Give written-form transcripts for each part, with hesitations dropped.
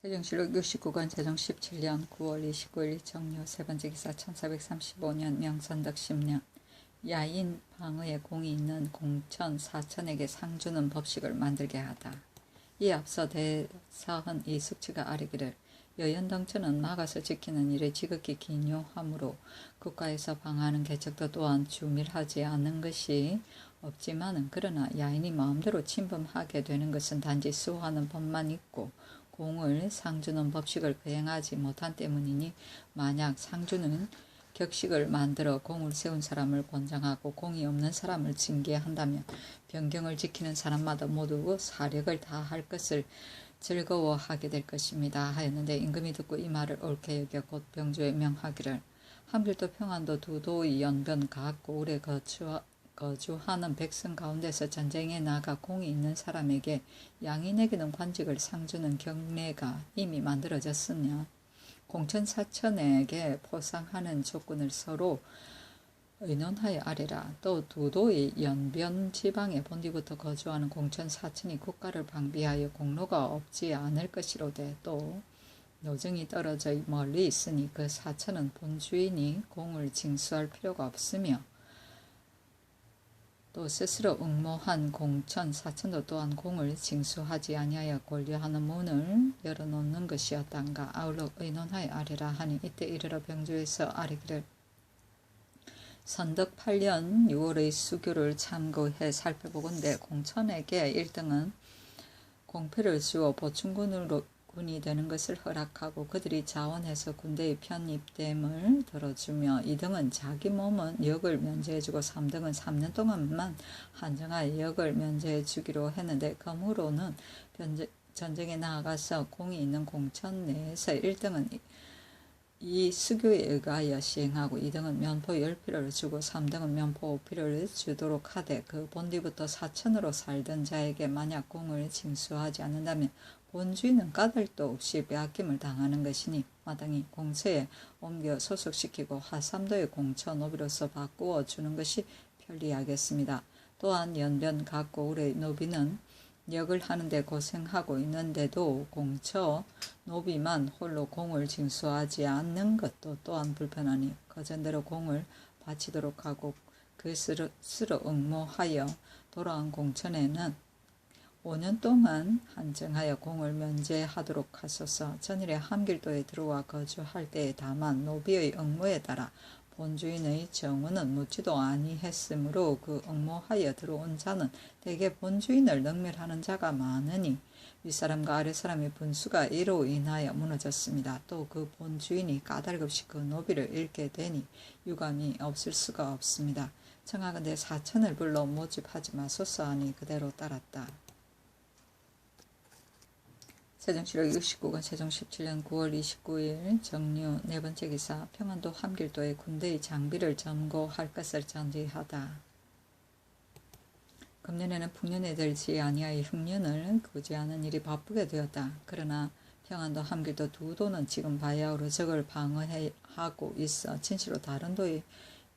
세종시록 69권 세종 17년 9월 29일 정료 세번째 기사 1435년 명선덕 10년 야인 방의에 공이 있는 공천 사천에게 상 주는 법식을 만들게 하다. 이 앞서 대사헌 이 숙지가 아뢰기를 여연덩천은 막아서 지키는 일에 지극히 기묘하므로 국가에서 방하는 개척도 또한 주밀하지 않는 것이 없지만은 그러나 야인이 마음대로 침범하게 되는 것은 단지 수호하는 법만 있고 공을 상주는 법식을 거행하지 못한 때문이니 만약 상주는 격식을 만들어 공을 세운 사람을 권장하고 공이 없는 사람을 징계한다면 변경을 지키는 사람마다 모두 사력을 다할 것을 즐거워하게 될 것입니다 하였는데 임금이 듣고 이 말을 옳게 여겨 곧 병조에 명하기를 함길도 평안도 두 도의 연변 각 고을에 거주하는 백성 가운데서 전쟁에 나가 공이 있는 사람에게 양인에게는 관직을 상주는 경례가 이미 만들어졌으며 공천 사천에게 포상하는 조건을 서로 의논하여 아뢰라. 또 두도의 연변 지방의 본디부터 거주하는 공천 사천이 국가를 방비하여 공로가 없지 않을 것이로되 또 노정이 떨어져 멀리 있으니 그 사천은 본주인이 공을 징수할 필요가 없으며 또 스스로 응모한 공천 사천도 또한 공을 징수하지 아니하여 권리하는 문을 열어놓는 것이었단가. 아울러 의논하여 아뢰라 하니 이때 이르러 병조에서 아뢰기를 선덕 8년 6월의 수교를 참고해 살펴보건대 공천에게 1등은 공표를 주어 보충군이 되는 것을 허락하고 그들이 자원해서 군대에 편입됨을 들어주며 2등은 자기 몸은 역을 면제해주고 3등은 3년 동안만 한정하여 역을 면제해주기로 했는데 그러므로는 전쟁에 나아가서 공이 있는 공천 내에서 1등은 이 수교에 의하여 시행하고 2등은 면포 10필을 주고 3등은 면포 5필을 주도록 하되 그 본디부터 사천으로 살던 자에게 만약 공을 징수하지 않는다면 본주인은 까닭도 없이 빼앗김을 당하는 것이니 마땅히 공처에 옮겨 소속시키고 하삼도의 공처 노비로서 바꾸어 주는 것이 편리하겠습니다. 또한 연변 각 고을의 노비는 역을 하는데 고생하고 있는데도 공처 노비만 홀로 공을 징수하지 않는 것도 또한 불편하니 거전대로 공을 바치도록 하고 그 스스로 응모하여 돌아온 공천에는 5년 동안 한정하여 공을 면제하도록 하소서. 전일에 함길도에 들어와 거주할 때에 다만 노비의 응모에 따라 본주인의 정원은 묻지도 아니했으므로 그 응모하여 들어온 자는 대개 본주인을 능멸하는 자가 많으니 윗사람과 아랫사람의 분수가 이로 인하여 무너졌습니다. 또 그 본주인이 까닭없이 그 노비를 잃게 되니 유감이 없을 수가 없습니다. 청하건대 사천을 불러 모집하지 마소서 하니 그대로 따랐다. 세종시록 69권 세종 17년 9월 29일 정류 네번째 기사 평안도 함길도에 군대의 장비를 점거할 것을 전지하다. 금년에는 풍년에 들지 아니하여 흉년을 구제하는 일이 바쁘게 되었다. 그러나 평안도 함길도 두 도는 지금 바야흐로 적을 방어하고 있어 진시로 다른 도에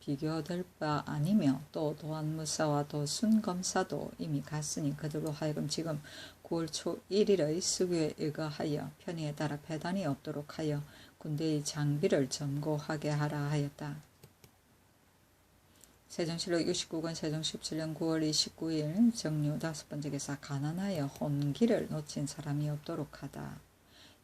비교될 바 아니며 또 도안무사와 도순검사도 이미 갔으니 그들로 하여금 지금 9월 초 1일의 수교에 의거하여 편의에 따라 배단이 없도록 하여 군대의 장비를 점거하게 하라 하였다. 세종시록 69권 세종 17년 9월 29일 정류 5번째 기사 가난하여 혼기를 놓친 사람이 없도록 하다.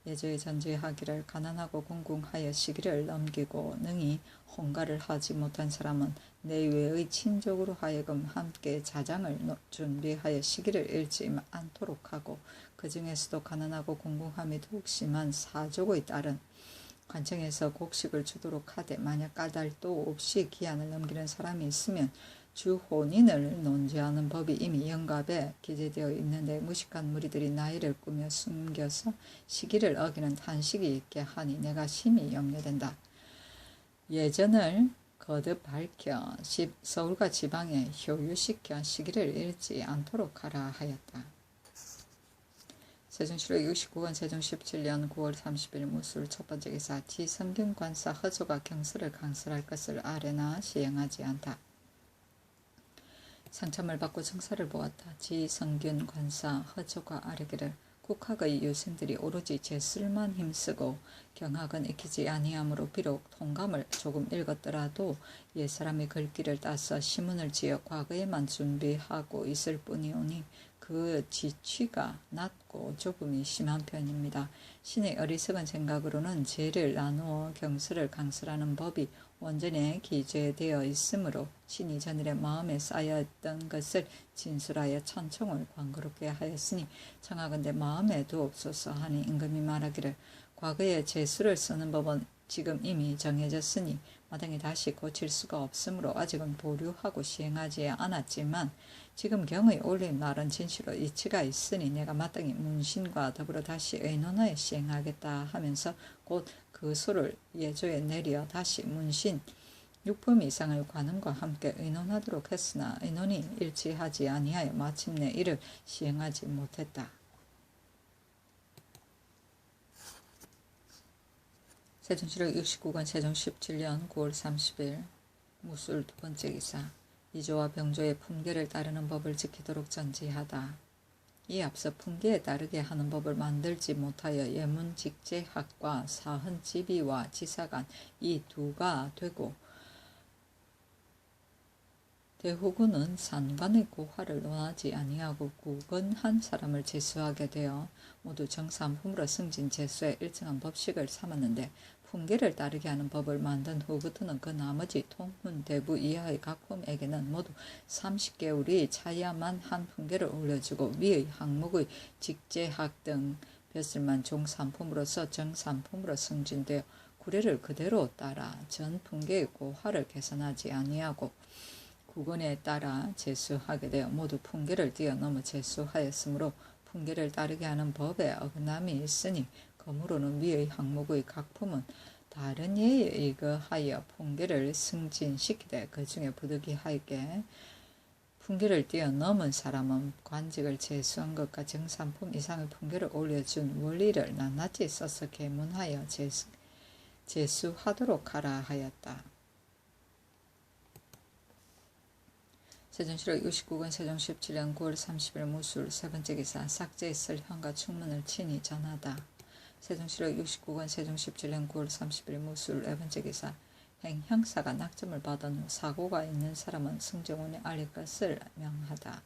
예조에 전제하기를 가난하고 궁궁하여 시기를 넘기고 능히 혼가를 하지 못한 사람은 내외의 친족으로 하여금 함께 자장을 준비하여 시기를 잃지 않도록 하고 그 중에서도 가난하고 궁궁함이 더욱 심한 사족의 딸은 관청에서 곡식을 주도록 하되 만약 까닭도 없이 기한을 넘기는 사람이 있으면 주혼인을 논지하는 법이 이미 영갑에 기재되어 있는데 무식한 무리들이 나이를 꾸며 숨겨서 시기를 어기는 탄식이 있게 하니 내가 심히 염려된다. 예전을 거듭 밝혀 서울과 지방에 효유시켜 시기를 잃지 않도록 하라 하였다. 세종시록 69권 세종 17년 9월 30일 무술 첫번째 기사 지성균관사 허조가 경서를 강설할 것을 아뢰나 시행하지 않다. 상참을 받고 정사를 보았다. 지성균 관사 허조가 아뢰기를 국학의 유생들이 오로지 제술만 힘쓰고 경학은 익히지 아니하므로 비록 통감을 조금 읽었더라도 옛사람이 글귀를 따서 시문을 지어 과거에만 준비하고 있을 뿐이오니 그 지취가 낮고 조금이 심한 편입니다. 신의 어리석은 생각으로는 죄를 나누어 경서를 강설하는 법이 원전에 기재되어 있으므로 신이 전일의 마음에 쌓여있던 것을 진술하여 천청을 광고롭게 하였으니 청하건대 마음에 두옵소서 하니 임금이 말하기를 과거에 제수를 쓰는 법은 지금 이미 정해졌으니 마땅히 다시 고칠 수가 없으므로 아직은 보류하고 시행하지 않았지만 지금 경의 올린 날은 진실로 이치가 있으니 내가 마땅히 문신과 더불어 다시 의논하여 시행하겠다 하면서 곧 그 수를 예조에 내려 다시 문신 6품 이상을 관음과 함께 의논하도록 했으나 의논이 일치하지 아니하여 마침내 이를 시행하지 못했다. 세종시록 69권 세종 17년 9월 30일 무술 두 번째 기사 이조와 병조의 품계를 따르는 법을 지키도록 전지하다. 이 앞서 품계에 따르게 하는 법을 만들지 못하여 예문직제학과 사헌지비와 지사간 이 두가 되고 대후군은 산관의 고화를 논하지 아니하고 구건한 사람을 제수하게 되어 모두 정삼품으로 승진 제수의 일정한 법식을 삼았는데 품계를 따르게 하는 법을 만든 후부터는 그 나머지 통훈, 대부 이하의 각 품에게는 모두 30개월이 차야만 한 품계를 올려주고 위의 항목의 직제학 등 벼슬만 종삼품으로서 정삼품으로 승진되어 구례를 그대로 따라 전 품계의 고화를 개선하지 아니하고 구건에 따라 제수하게 되어 모두 품계를 뛰어넘어 제수하였으므로 품계를 따르게 하는 법에 어긋남이 있으니 그러므로는 위의 항목의 각 품은 다른 예에 의거하여 품계를 승진시키되 그 중에 부득이하게 품계를 뛰어넘은 사람은 관직을 제수한 것과 정삼품 이상의 품계를 올려준 원리를 낱낱이 써서 계문하여 제수하도록 하라 하였다. 세종시록 69권 세종 17년 9월 30일 무술 세 번째 기사 삭제에 쓸 현과 충문을 친히 전하다. 세종시록 69권 세종 17년 9월 30일 무술 네 번째 기사 행형사가 낙점을 받은 후 사고가 있는 사람은 승정원에 알릴 것을 명하다.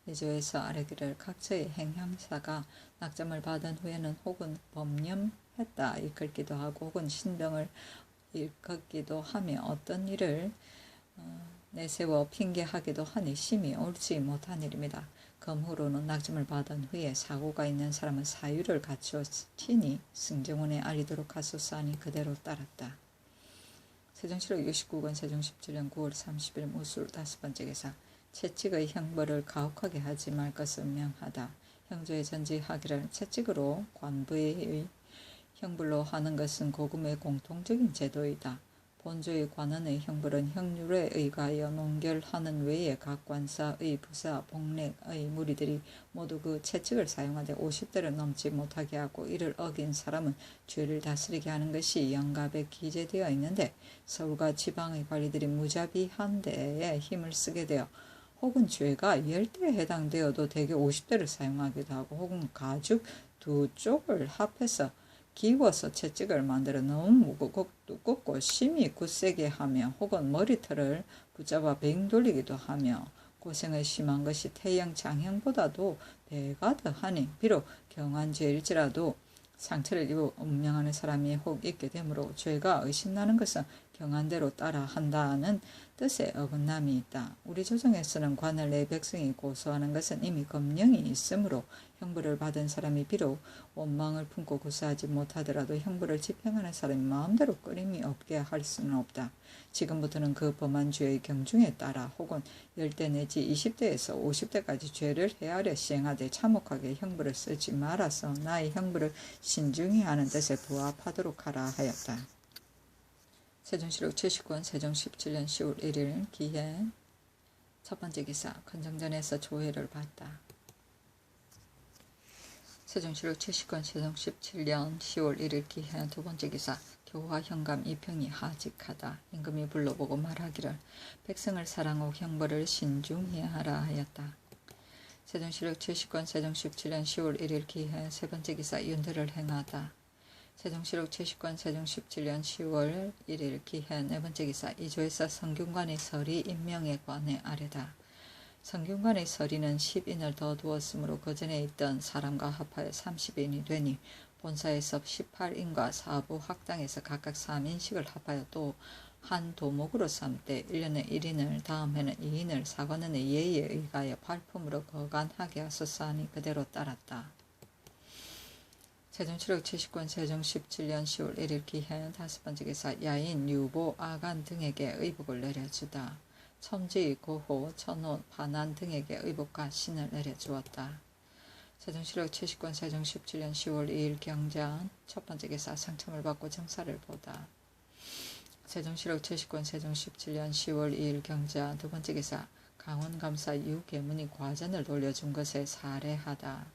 예조에서 아뢰기를 각처의 행형사가 낙점을 받은 후에는 혹은 범념했다 일컫기도 하고 혹은 신병을 일컫기도 하며 어떤 일을 내세워 핑계하기도 하니 심히 옳지 못한 일입니다. 검후로는 낙점을 받은 후에 사고가 있는 사람은 사유를 갖추어 친히 승정원에 알리도록 하소서 하니 그대로 따랐다. 세종시록 69권 세종 17년 9월 30일 무술 다섯 번째 기사 채찍의 형벌을 가혹하게 하지 말 것을 명하다. 형조에 전지하기를 채찍으로 관부의 형벌로 하는 것은 고금의 공통적인 제도이다. 본조의 관원의 형벌은 형률에 의하여 논결하는 외에 각 관사의 부사, 복렉의 무리들이 모두 그 채찍을 사용하되 50대를 넘지 못하게 하고 이를 어긴 사람은 죄를 다스리게 하는 것이 영갑에 기재되어 있는데 서울과 지방의 관리들이 무자비한 데에 힘을 쓰게 되어 혹은 죄가 10대에 해당되어도 대개 50대를 사용하기도 하고 혹은 가죽 두 쪽을 합해서 기워서 채찍을 만들어 너무 무겁고 두껍고 심히 굳세게 하며 혹은 머리털을 붙잡아 뱅 돌리기도 하며 고생을 심한 것이 태형 장형보다도 배가 더하니 비록 경한 죄일지라도 상처를 입어 운명하는 사람이 혹 있게 되므로 죄가 의심나는 것은 경한대로 따라 한다는 뜻의 어긋남이 있다. 우리 조정에서는 관을 내 백성이 고소하는 것은 이미 검령이 있으므로 형벌을 받은 사람이 비록 원망을 품고 고소하지 못하더라도 형벌을 집행하는 사람이 마음대로 끊임이 없게 할 수는 없다. 지금부터는 그 범한 죄의 경중에 따라 혹은 10대 내지 20대에서 50대까지 죄를 헤아려 시행하되 참혹하게 형벌을 쓰지 말아서 나의 형벌을 신중히 하는 뜻에 부합하도록 하라 하였다. 세종시록 70권 세종 17년 10월 1일 기해 첫 번째 기사 건정전에서 조회를 받다. 세종시록 70권 세종 17년 10월 1일 기해 두 번째 기사 교화 현감 이평이 하직하다. 임금이 불러보고 말하기를 백성을 사랑하고 형벌을 신중히 하라 하였다. 세종시력 최식권 세종 17년 10월 1일 기해 세 번째 기사 윤대를 행하다. 세종시력 최식권 세종 17년 10월 1일 기해 네 번째 기사 이조에서 성균관의 서리 임명에 관해 아래다. 성균관의 서리는 10인을 더 두었으므로 그 전에 있던 사람과 합하여 30인이 되니 본사에서 18인과 사부 학당에서 각각 3인씩을 합하여 또 한 도목으로 삼되 1년에 1인을 다음해는 2인을 사관원의 예의에 의하여 발품으로 거간하게 하소서 하니 그대로 따랐다. 세종시력 최식권 세종 17년 10월 1일 기해 다섯 번째 기사 야인, 유보, 아간 등에게 의복을 내려주다. 첨지, 고호, 천호, 반환 등에게 의복과 신을 내려주었다. 세종시력 최식권 세종 17년 10월 2일 경자 첫 번째 기사 상첨을 받고 정사를 보다. 세종시력 최식권 세종 17년 10월 2일 경자 두 번째 기사 강원감사 유계문이 과전을 돌려준 것에 사례하다.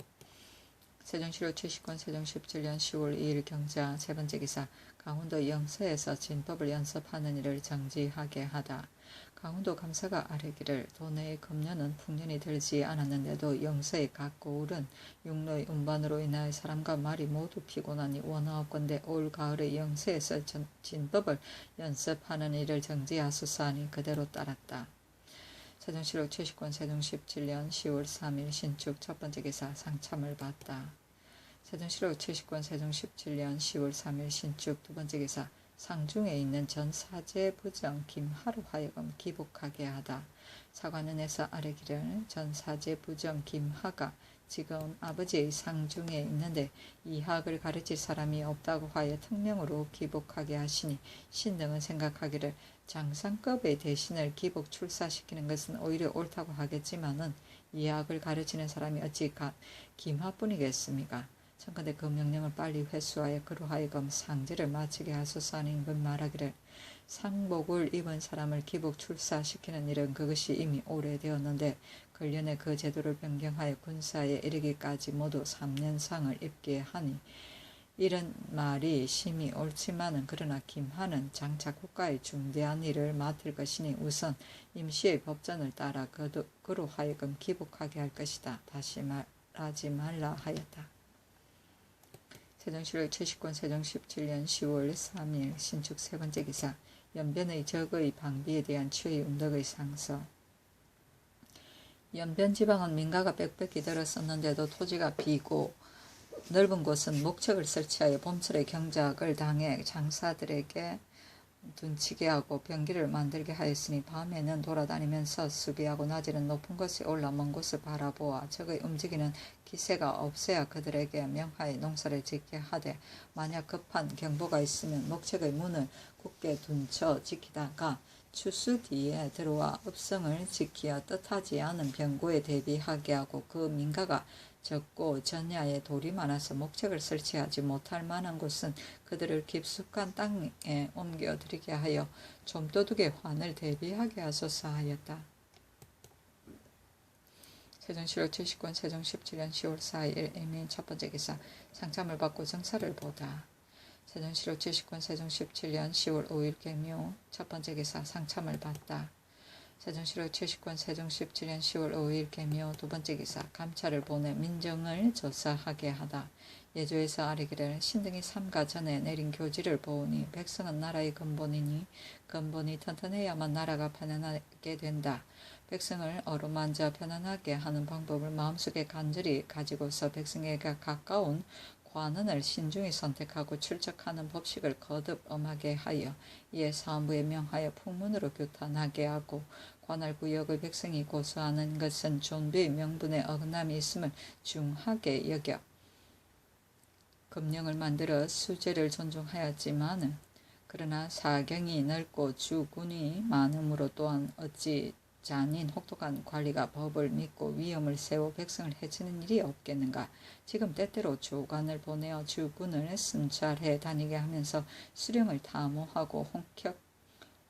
세종시력 최식권 세종 17년 10월 2일 경자 세 번째 기사 강원도 영서에서 진법을 연습하는 일을 정지하게 하다. 강원도 감사가 아뢰기를 도내의 금년은 풍년이 들지 않았는데도 영서의 각 고을은 육로의 운반으로 인하여 사람과 말이 모두 피곤하니 원하옵건대 올 가을에 영서에서 진법을 연습하는 일을 정지하소서 하니 그대로 따랐다. 세종시력 최식권 세종 17년 10월 3일 신축 첫 번째 기사 상참을 받다. 세종시력 최식권 세종 17년 10월 3일 신축 두 번째 기사 상중에 있는 전 사제부정 김하로 하여금 기복하게 하다. 사관원에서 아뢰기를 전 사제부정 김하가 지금 아버지의 상중에 있는데 이 학을 가르칠 사람이 없다고 하여 특명으로 기복하게 하시니 신등은 생각하기를 장상급의 대신을 기복 출사시키는 것은 오히려 옳다고 하겠지만은 이 학을 가르치는 사람이 어찌 김하뿐이겠습니까? 청컨대 그 명령을 빨리 회수하여 그로 하여금 상제를 마치게 하소서 하는 임금 말하기를 상복을 입은 사람을 기복 출사시키는 일은 그것이 이미 오래되었는데 근련에 그 제도를 변경하여 군사에 이르기까지 모두 3년상을 입게 하니 이런 말이 심히 옳지만은 그러나 김하는 장차 국가의 중대한 일을 맡을 것이니 우선 임시의 법전을 따라 그로 하여금 기복하게 할 것이다. 다시 말하지 말라 하였다. 세종시력 최식권 세종 17년 10월 3일 신축 세 번째 기사 연변의 적의 방비에 대한 추의 운덕의 상서. 연변 지방은 민가가 빽빽히 들었었는데도 토지가 비고 넓은 곳은 목책을 설치하여 봄철에 경작을 당해 장사들에게 둔치게 하고 병기를 만들게 하였으니 밤에는 돌아다니면서 수비하고 낮에는 높은 곳에 올라 먼 곳을 바라보아 적의 움직이는 기세가 없어야 그들에게 명하여 농사를 짓게 하되 만약 급한 경보가 있으면 목책의 문을 굳게 둔쳐 지키다가 추수 뒤에 들어와 읍성을 지키어 뜻하지 않은 병고에 대비하게 하고 그 민가가 적고 전야에 돌이 많아서 목책을 설치하지 못할 만한 곳은 그들을 깊숙한 땅에 옮겨들이게 하여 좀도둑의 환을 대비하게 하소서 하였다. 세종시력 최식권 세종 17년 10월 4일 애민 첫 번째 기사 상참을 받고 정사를 보다. 세종시력 최식권 세종 17년 10월 5일 개묘 첫 번째 기사 상참을 받다. 세종시력 최식권 세종 17년 10월 5일 개묘 두 번째 기사 감찰을 보내 민정을 조사하게 하다. 예조에서 아뢰기를 신등이 삼가 전에 내린 교지를 보오니 백성은 나라의 근본이니 근본이 튼튼해야만 나라가 편안하게 된다. 백성을 어루만져 편안하게 하는 방법을 마음속에 간절히 가지고서 백성에게 가까운 관원을 신중히 선택하고 출적하는 법식을 거듭 엄하게 하여 이에 사헌부에 명하여 풍문으로 규탄하게 하고 관할 구역의 백성이 고소하는 것은 존비의 명분에 어긋남이 있음을 중하게 여겨 금령을 만들어 수제를 존중하였지만은 그러나 사경이 넓고 주군이 많으므로 또한 어찌 잔인 혹독한 관리가 법을 믿고 위험을 세워 백성을 해치는 일이 없겠는가. 지금 때때로 주관을 보내어 주군을 순찰해 다니게 하면서 수령을 탐호하고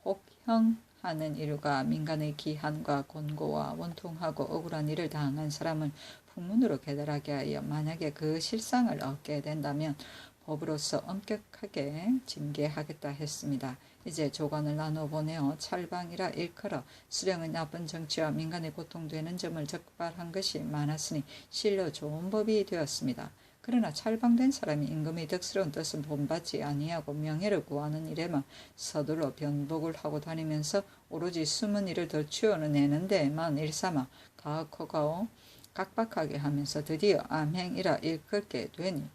혹형하는 일과 민간의 기한과 권고와 원통하고 억울한 일을 당한 사람을 풍문으로 계달하게 하여 만약에 그 실상을 얻게 된다면 법으로서 엄격하게 징계하겠다 했습니다. 이제 조관을 나눠 보내어 찰방이라 일컬어 수령의 나쁜 정치와 민간에 고통되는 점을 적발한 것이 많았으니 실로 좋은 법이 되었습니다. 그러나 찰방된 사람이 임금의 덕스러운 뜻을 본받지 아니하고 명예를 구하는 일에만 서둘러 변복을 하고 다니면서 오로지 숨은 일을 더 치워내는 데에만 일삼아 가혹하고 각박하게 하면서 드디어 암행이라 일컫게 되니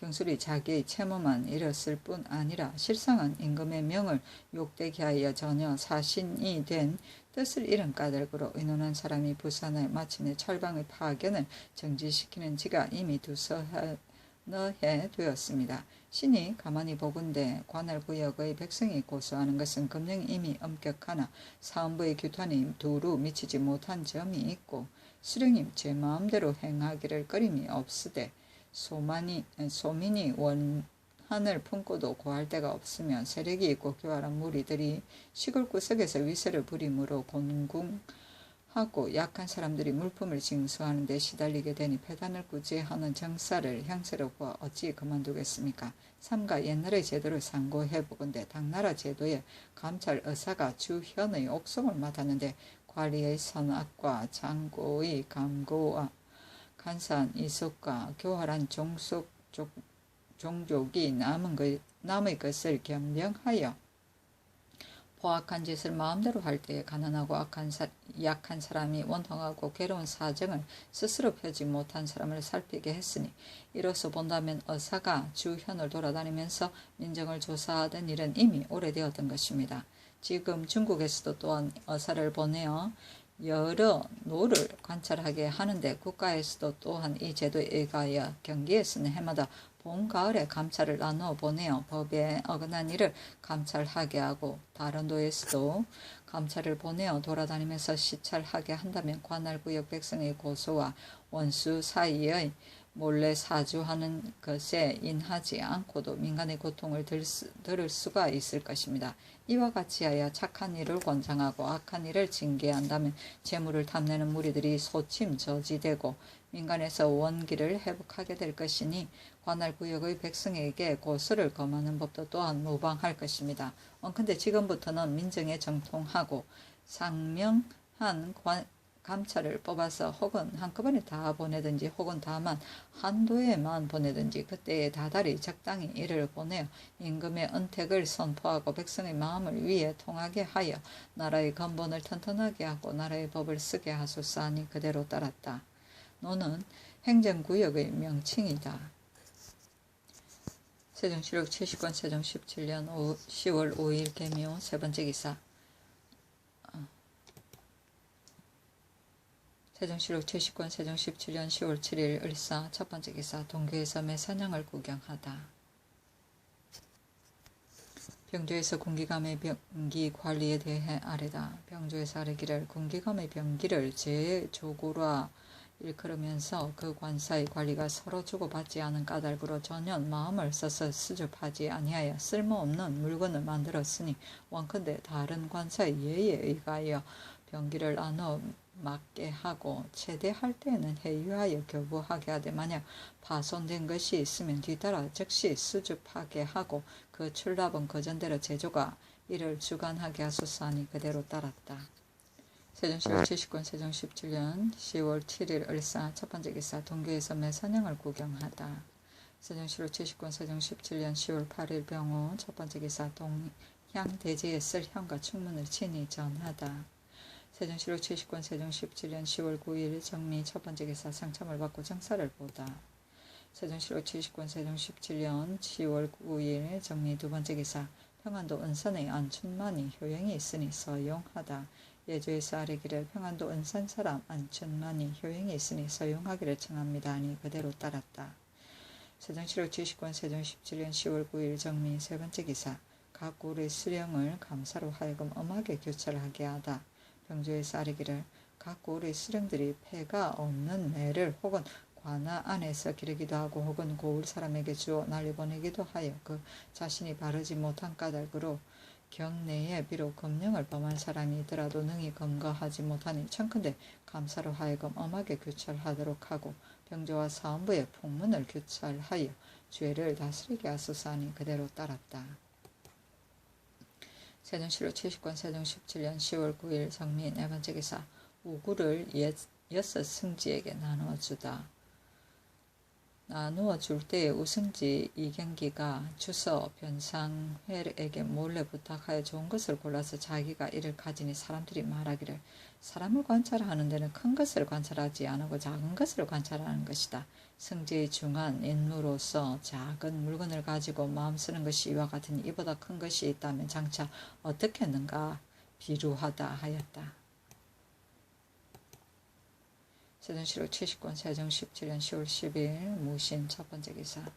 경술이 자기의 채무만 잃었을 뿐 아니라 실상은 임금의 명을 욕되게 하여 전혀 사신이 된 뜻을 잃은 까닭으로 의논한 사람이 부산에 마침내 찰방의 파견을 정지시키는 지가 이미 두서너 해 되었습니다. 신이 가만히 보건대 관할구역의 백성이 고소하는 것은 금령이 이미 엄격하나 사헌부의 규탄이 두루 미치지 못한 점이 있고 수령님 제 마음대로 행하기를 꺼림이 없으되 소민이 원한을 품고도 구할 데가 없으면 세력이 있고 교활한 무리들이 시골 구석에서 위세를 부림으로 곤궁하고 약한 사람들이 물품을 징수하는 데 시달리게 되니 패단을 구제하는 정사를 형세로 보아 어찌 그만두겠습니까? 삼가 옛날의 제도를 상고해보건대 당나라 제도에 감찰 의사가 주현의 옥송을 맡았는데 관리의 선악과 장고의 감고와 간사한 이속과 교활한 종족이 남의 것을 겸명하여 포악한 짓을 마음대로 할 때에 가난하고 약한 사람이 원통하고 괴로운 사정을 스스로 펴지 못한 사람을 살피게 했으니 이로써 본다면 의사가 주현을 돌아다니면서 민정을 조사하던 일은 이미 오래되었던 것입니다. 지금 중국에서도 또한 의사를 보내어 여러 노를 관찰하게 하는데 국가에서도 또한 이 제도에 의하여 경기에서는 해마다 봄, 가을에 감찰을 나누어 보내어 법에 어긋난 일을 감찰하게 하고 다른 도에서도 감찰을 보내어 돌아다니면서 시찰하게 한다면 관할구역 백성의 고소와 원수 사이의 몰래 사주하는 것에 인하지 않고도 민간의 고통을 들을 수가 있을 것입니다. 이와 같이 하여 착한 일을 권장하고 악한 일을 징계한다면 재물을 탐내는 무리들이 소침 저지되고 민간에서 원기를 회복하게 될 것이니 관할구역의 백성에게 고소를 검하는 법도 또한 무방할 것입니다. 원컨대 지금부터는 민정에 정통하고 상명한 감찰을 뽑아서 혹은 한꺼번에 다 보내든지 혹은 다만 한도에만 보내든지 그때에 다달이 적당히 이를 보내어 임금의 은택을 선포하고 백성의 마음을 위해 통하게 하여 나라의 근본을 튼튼하게 하고 나라의 법을 쓰게 하소서 하니 그대로 따랐다. 노는 행정구역의 명칭이다. 세종실록 70권 세종 17년 10월 5일 개묘 세 번째 기사. 세종실록 70권 세종 17년 10월 7일 을사 첫 번째 기사. 동교에서 매사냥을 구경하다. 병조에서 군기감의 병기 관리에 대해 아뢰다. 병조에서 아뢰기를 군기감의 병기를 제조구라 일컬으면서 그 관사의 관리가 서로 주고받지 않은 까닭으로 전혀 마음을 써서 수줍하지 아니하여 쓸모없는 물건을 만들었으니 원컨대 다른 관사의 예에 의하여 병기를 나눠 맞게 하고 최대할 때에는 회유하여 교부하게 하되 만약 파손된 것이 있으면 뒤따라 즉시 수줍하게 하고 그 출납은 그전대로 제조가 이를 주관하게 하소서 하니 그대로 따랐다. 세종실록 70권 세종 17년 10월 7일 을사 첫 번째 기사. 동교에서 매사냥을 구경하다. 세종실록 70권 세종 17년 10월 8일 병호 첫 번째 기사. 동향 대지에 쓸 현과 충문을 친히 전하다. 세종실록 70권 세종 17년 10월 9일 정미 첫 번째 기사. 상참을 받고 정사를 보다. 세종실록 70권 세종 17년 10월 9일 정미 두 번째 기사. 평안도 은선의 안춘만이 효용이 있으니 서용하다. 예조에서 아뢰기를 평안도 은산 사람 안춘만이 효용이 있으니 서용하기를 청합니다 하니 그대로 따랐다. 세종실록 70권 세종 17년 10월 9일 정미 세 번째 기사. 각 고의 수령을 감사로 하여금 엄하게 교찰하게 하다. 병조에서 아뢰기를 각 고의 수령들이 폐가 없는 매를 혹은 관아 안에서 기르기도 하고 혹은 고을 사람에게 주어 날려보내기도 하여 그 자신이 바르지 못한 까닭으로 경내에 비록 금령을 범한 사람이 있더라도 능히 검거하지 못하니 청컨대 감사로 하여금 엄하게 교찰하도록 하고 병조와 사헌부의 풍문을 교찰하여 죄를 다스리게 하소서 하니 그대로 따랐다. 세종실록 70권 세종 17년 10월 9일 성미 네 번째 기사 우구를 여섯 승지에게 나누어 줄 때에 우승지 이경기가 주서 변상회에게 몰래 부탁하여 좋은 것을 골라서 자기가 이를 가지니 사람들이 말하기를 사람을 관찰하는 데는 큰 것을 관찰하지 않고 작은 것을 관찰하는 것이다. 승지의 중한 인물로서 작은 물건을 가지고 마음 쓰는 것이 이와 같으니 이보다 큰 것이 있다면 장차 어떻게 했는가 비루하다 하였다. 세종실록 70권 세종 17년 10월 10일 무신 첫 번째 기사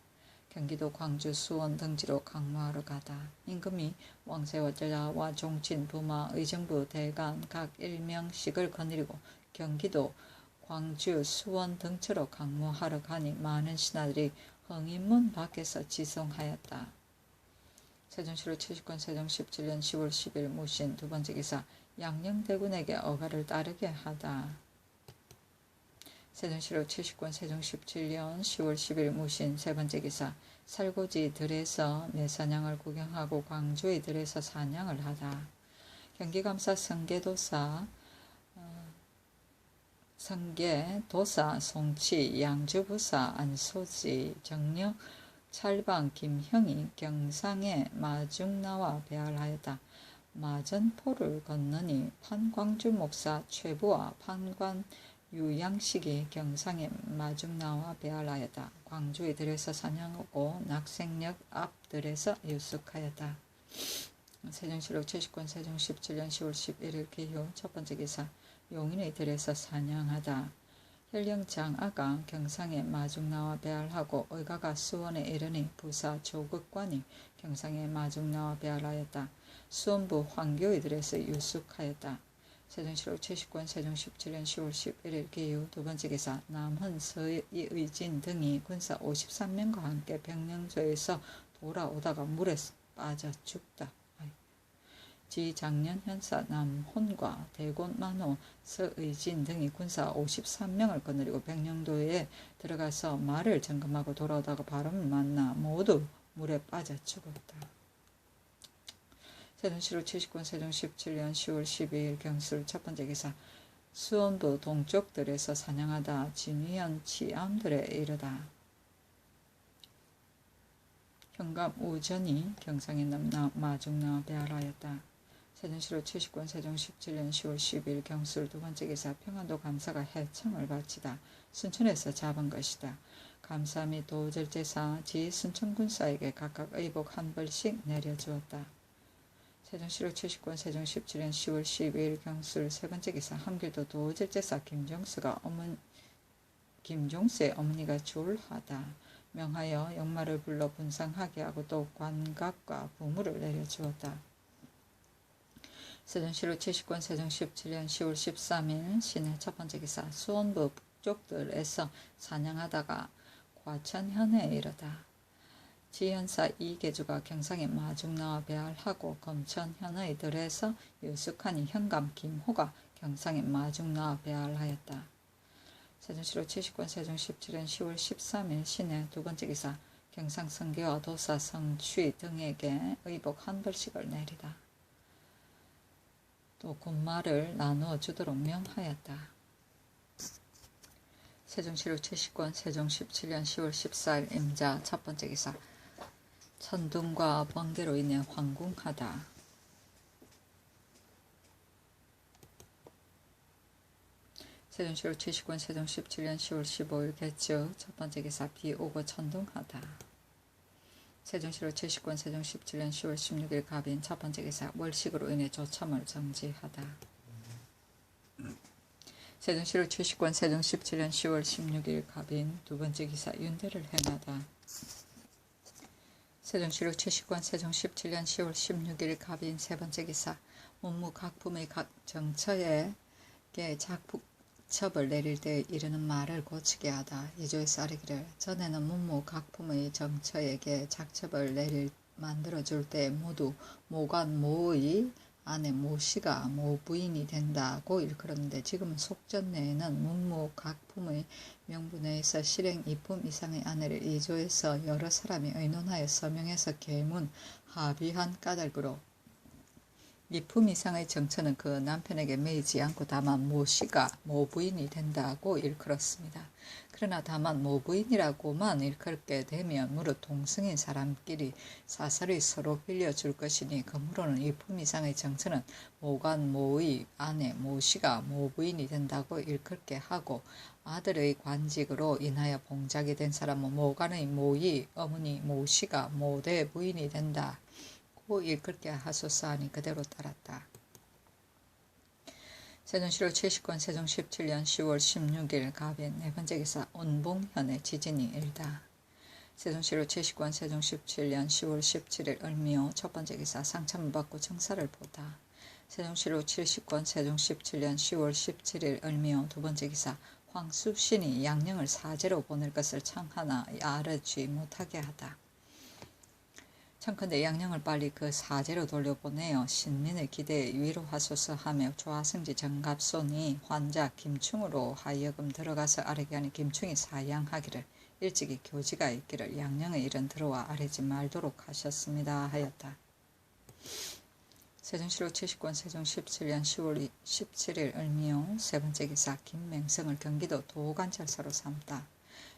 경기도 광주 수원 등지로 강모하러 가다. 임금이 왕세와 제자와 종친 부마 의정부 대간 각 일명씩을 거느리고 경기도 광주 수원 등지로 강모하러 가니 많은 신하들이 흥인문 밖에서 지송하였다. 세종실록 70권 세종 17년 10월 10일 무신 두 번째 기사 양녕대군에게 어가를 따르게 하다. 세종실록 70권 세종 17년 10월 10일 무신 세 번째 기사 살고지 들에서 매사냥을 구경하고 광주의 들에서 사냥을 하다. 경기감사 성계도사 송치 양주부사 안소지 정력 찰방 김형이 경상에 마중나와 배알하였다. 마전포를 건너니 판광주 목사 최부와 판관 유양식이 경상에 마중나와 배알하였다. 광주의 들에서 사냥하고 낙생역 앞 들에서 유숙하였다. 세종실록 70권 세종 17년 10월 11일 기후 첫 번째 기사 용인의 들에서 사냥하다. 현령장아가 경상에 마중나와 배알하고 의가가 수원에 이르니 부사 조극관이 경상에 마중나와 배알하였다. 수원부 황교의 들에서 유숙하였다. 세종실록 70권 세종 17년 10월 11일 기후 두 번째 기사 남헌 서의진 등이 군사 53명과 함께 백령조에서 돌아오다가 물에 빠져 죽다. 지장년 현사 남헌과 대곤 만호 서의진 등이 군사 53명을 거느리고 백령도에 들어가서 말을 점검하고 돌아오다가 바람을 만나 모두 물에 빠져 죽었다. 세종실록 70권 세종 17년 10월 12일 경술 첫 번째 기사 수원부 동쪽들에서 사냥하다 진위현 치암들에 이르다. 현감 우전이 경상에 마중나와 배알하였다. 세종실록 70권 세종 17년 10월 12일 경술 두 번째 기사 평안도 감사가 해청을 바치다. 순천에서 잡은 것이다. 감사 및 도절제사 지 순천군사에게 각각 의복 한 벌씩 내려주었다. 세종실록 70권 세종 17년 10월 12일 경술 세 번째 기사 함길도 도절제사 김종수의 어머니가 졸하다. 명하여 영마를 불러 분상하게 하고 또 관각과 부물을 내려주었다. 세종실록 70권 세종 17년 10월 13일 신해 첫 번째 기사 수원부 북쪽들에서 사냥하다가 과천현에 이르다. 지현사 이계주가 경상에 마중나와 배알하고 검천현의 들에서 유숙하니 현감 김호가 경상에 마중나와 배알하였다. 세종실록 70권 세종 17년 10월 13일 신해 두 번째 기사 경상 성계와 도사 성취 등에게 의복 한 벌씩을 내리다. 또 군마를 나누어 주도록 명하였다. 세종실록 70권 세종 17년 10월 14일 임자 첫 번째 기사 천둥과 번개로 인해 황궁하다. 세종실록 70권 세종 17년 10월 15일 개축 첫 번째 기사 비 오고 천둥하다. 세종실록 70권 세종 17년 10월 16일 갑인 첫 번째 기사 월식으로 인해 조참을 정지하다. 세종실록 70권 세종 17년 10월 16일 갑인 두 번째 기사 윤대를 행하다. 세종실록 70권 세종 17년 10월 16일 갑인 세 번째 기사 문무 각품의 각 정처에게 작첩을 내릴 때 이르는 말을 고치게 하다. 이조에서 아뢰기를 전에는 문무 각품의 정처에게 작첩을 만들어줄 때 모두 모관 모의 아내 모씨가 모부인이 된다고 일컬었는데 지금은 속전내에는 문무각품의 명분에서 실행 이품 이상의 아내를 이조해서 여러 사람이 의논하여 서명해서 계문 합의한 까닭으로 이품 이상의 정처는 그 남편에게 매이지 않고 다만 모씨가 모부인이 된다고 일컬었습니다. 그러나 다만 모부인이라고만 일컬게 되면 무릇 동성인 사람끼리 사설이 서로 빌려줄 것이니 그러므로는 이품 이상의 정처는 모간 모의 아내 모씨가 모부인이 된다고 일컬게 하고 아들의 관직으로 인하여 봉작이 된 사람은 모간의 모의 어머니 모씨가 모대 부인이 된다. 고 일컬게 하소서 하니 그대로 따랐다. 세종시로 70권 세종 17년 10월 16일 갑인 네 번째 기사 운봉현의 지진이 일다. 세종시로 70권 세종 17년 10월 17일 을미호 첫 번째 기사 상참을 받고 정사를 보다. 세종시로 70권 세종 17년 10월 17일 을미호 두 번째 기사 황수신이 양령을 사제로 보낼 것을 청하나 알지 못하게 하다. 청컨대 양령을 빨리 그 사제로 돌려보내어 신민의 기대에 위로하소서 하며 조화승지 정갑손이 환자 김충으로 하여금 들어가서 아래게 하니 김충이 사양하기를 일찍이 교지가 있기를 양령의 일은 들어와 아래지 말도록 하셨습니다 하였다. 세종시로 70권 세종 17년 10월 17일 을미호 세 번째 기사 김맹성을 경기도 도관찰사로 삼다.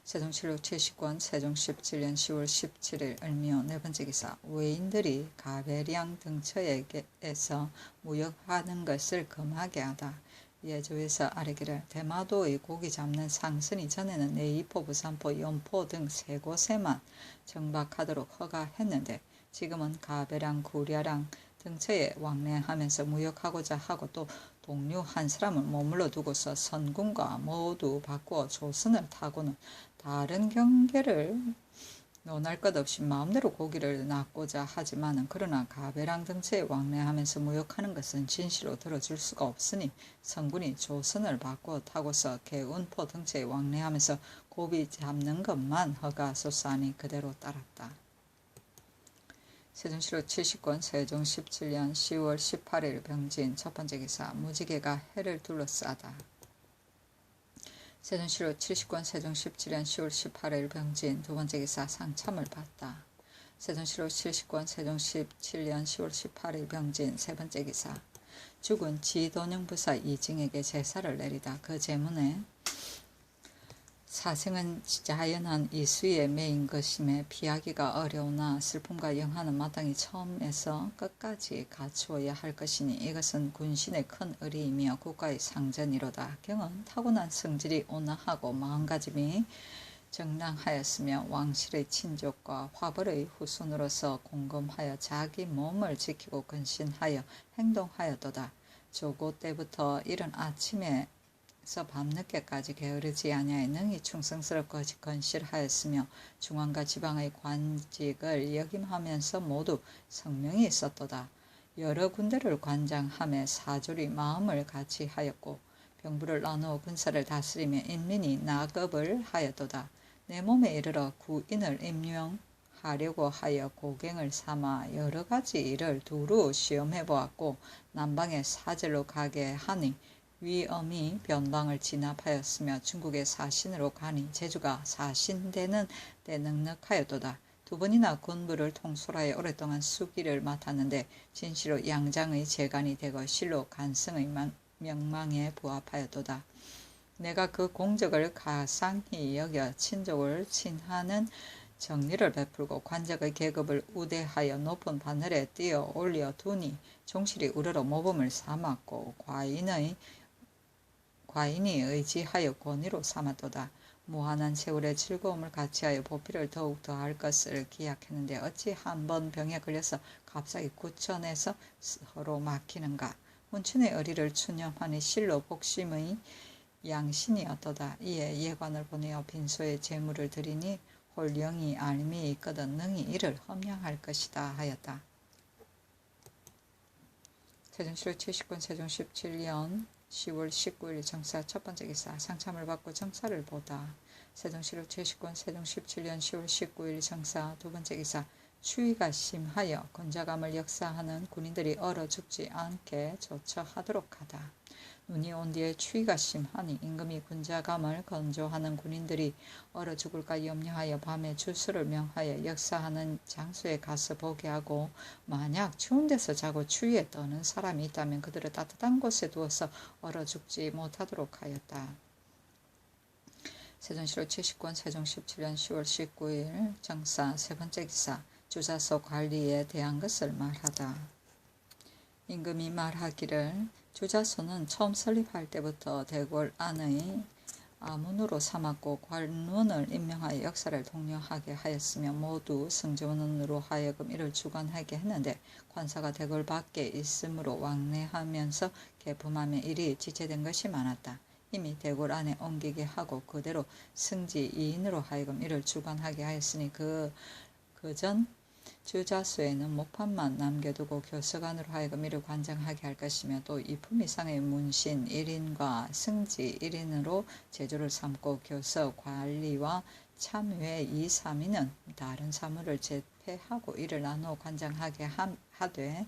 세종시로 70권 세종 17년 10월 17일 을미호 네 번째 기사 외인들이 가배량 등처에게서 무역하는 것을 금하게 하다. 예조에서 아래기를 대마도의 고기 잡는 상선이 전에는 내이포, 부산포, 연포 등 세 곳에만 정박하도록 허가했는데 지금은 가배량, 구랴량 등처에 왕래하면서 무역하고자 하고 또 동료 한 사람을 머물러 두고서 선군과 모두 바꾸어 조선을 타고는 다른 경계를 논할 것 없이 마음대로 고기를 낚고자 하지만은 그러나 가배랑 등처에 왕래하면서 무역하는 것은 진시로 들어줄 수가 없으니 선군이 조선을 바꾸어 타고서 개운포 등처에 왕래하면서 고기 잡는 것만 허가하소서 하니 그대로 따랐다. 세종시로 70권 세종 17년 10월 18일 병진 첫 번째 기사 무지개가 해를 둘러싸다. 세종시로 70권 세종 17년 10월 18일 병진 두 번째 기사 상참을 받다. 세종시로 70권 세종 17년 10월 18일 병진 세 번째 기사 죽은 지도령부사 이징에게 제사를 내리다. 그 제문에 사생은 자연한 이수에 매인 것임에 피하기가 어려우나 슬픔과 영하는 마땅히 처음에서 끝까지 갖추어야 할 것이니 이것은 군신의 큰 의리이며 국가의 상전이로다. 경은 타고난 성질이 온화하고 마음가짐이 정당하였으며 왕실의 친족과 화벌의 후손으로서 공검하여 자기 몸을 지키고 근신하여 행동하였도다. 조고 때부터 이른 아침에 밤늦게까지 게으르지 아니하여 능히 충성스럽고 건실하였으며 중앙과 지방의 관직을 역임하면서 모두 성명이 있었도다. 여러 군대를 관장하며 사졸이 마음을 같이 하였고 병부를 나누어 군사를 다스리며 인민이 낙업을 하였도다. 내 몸에 이르러 구인을 임명하려고 하여 고갱을 삼아 여러 가지 일을 두루 시험해 보았고 남방에 사절로 가게 하니 위엄이 변방을 진압하였으며 중국의 사신으로 가니 제주가 사신되는 데 넉넉하였도다. 두 번이나 군부를 통솔하여 오랫동안 수기를 맡았는데 진시로 양장의 재간이 되고 실로 간성의 명망에 부합하였도다. 내가 그 공적을 가상히 여겨 친족을 친하는 정리를 베풀고 관적의 계급을 우대하여 높은 바늘에 띄어 올려 두니 종실이 우러러 모범을 삼았고 과인이 의지하여 권위로 삼았도다. 무한한 세월의 즐거움을 같이하여 보필을 더욱 더할 것을 기약했는데 어찌 한 번 병에 걸려서 갑자기 구천에서 서로 막히는가. 훈춘의 의리를 추념하니 실로 복심의 양신이었도다. 이에 예관을 보내어 빈소에 재물을 드리니 홀령이 알미 있거든 능히 이를 험량할 것이다 하였다. 세종시로 70권 세종 17년 10월 19일 정사 첫 번째 기사 상참을 받고 정사를 보다. 세종시로 70권 세종 17년 10월 19일 정사 두 번째 기사 추위가 심하여 근자감을 역사하는 군인들이 얼어 죽지 않게 조처하도록 하다. 눈이 온 뒤에 추위가 심하니 임금이 군자감을 건조하는 군인들이 얼어 죽을까 염려하여 밤에 주수를 명하여 역사하는 장소에 가서 보게 하고, 만약 추운 데서 자고 추위에 떠는 사람이 있다면 그들을 따뜻한 곳에 두어서 얼어 죽지 못하도록 하였다. 세종시로 79년 세종 17년 10월 19일 정사 세 번째 기사 주자소 관리에 대한 것을 말하다. 임금이 말하기를 주자소는 처음 설립할 때부터 대궐 안의 아문으로 삼았고 관원을 임명하여 역사를 독려하게 하였으며 모두 승조원으로 하여금 이를 주관하게 했는데 관사가 대궐 밖에 있으므로 왕래하면서 개품하며 일이 지체된 것이 많았다. 이미 대궐 안에 옮기게 하고 그대로 승지 2인으로 하여금 이를 주관하게 하였으니 그전 주자소에는 목판만 남겨두고 교서관으로 하여금 이를 관장하게 할 것이며 또 이품 이상의 문신 1인과 승지 1인으로 제조를 삼고 교서 관리와 참외 2, 3인은 다른 사무를 제패하고 이를 나누어 관장하게 하되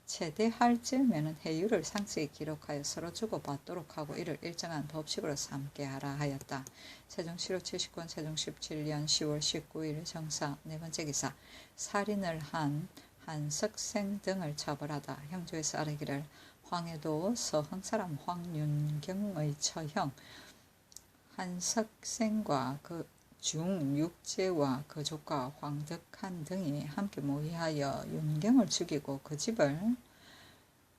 체대할 즈음에는 해유를 상세히 기록하여 서로 주고받도록 하고 이를 일정한 법식으로 삼게 하라 하였다. 세종시로 79년 세종 17년 10월 19일 정사 네 번째 기사 살인을 한 한석생 등을 처벌하다. 형조에서 아뢰기를 황해도 서흥사람 황윤경의 처형 한석생과 그 중육제와 그 조카 황덕한 등이 함께 모의하여 윤경을 죽이고 그 집을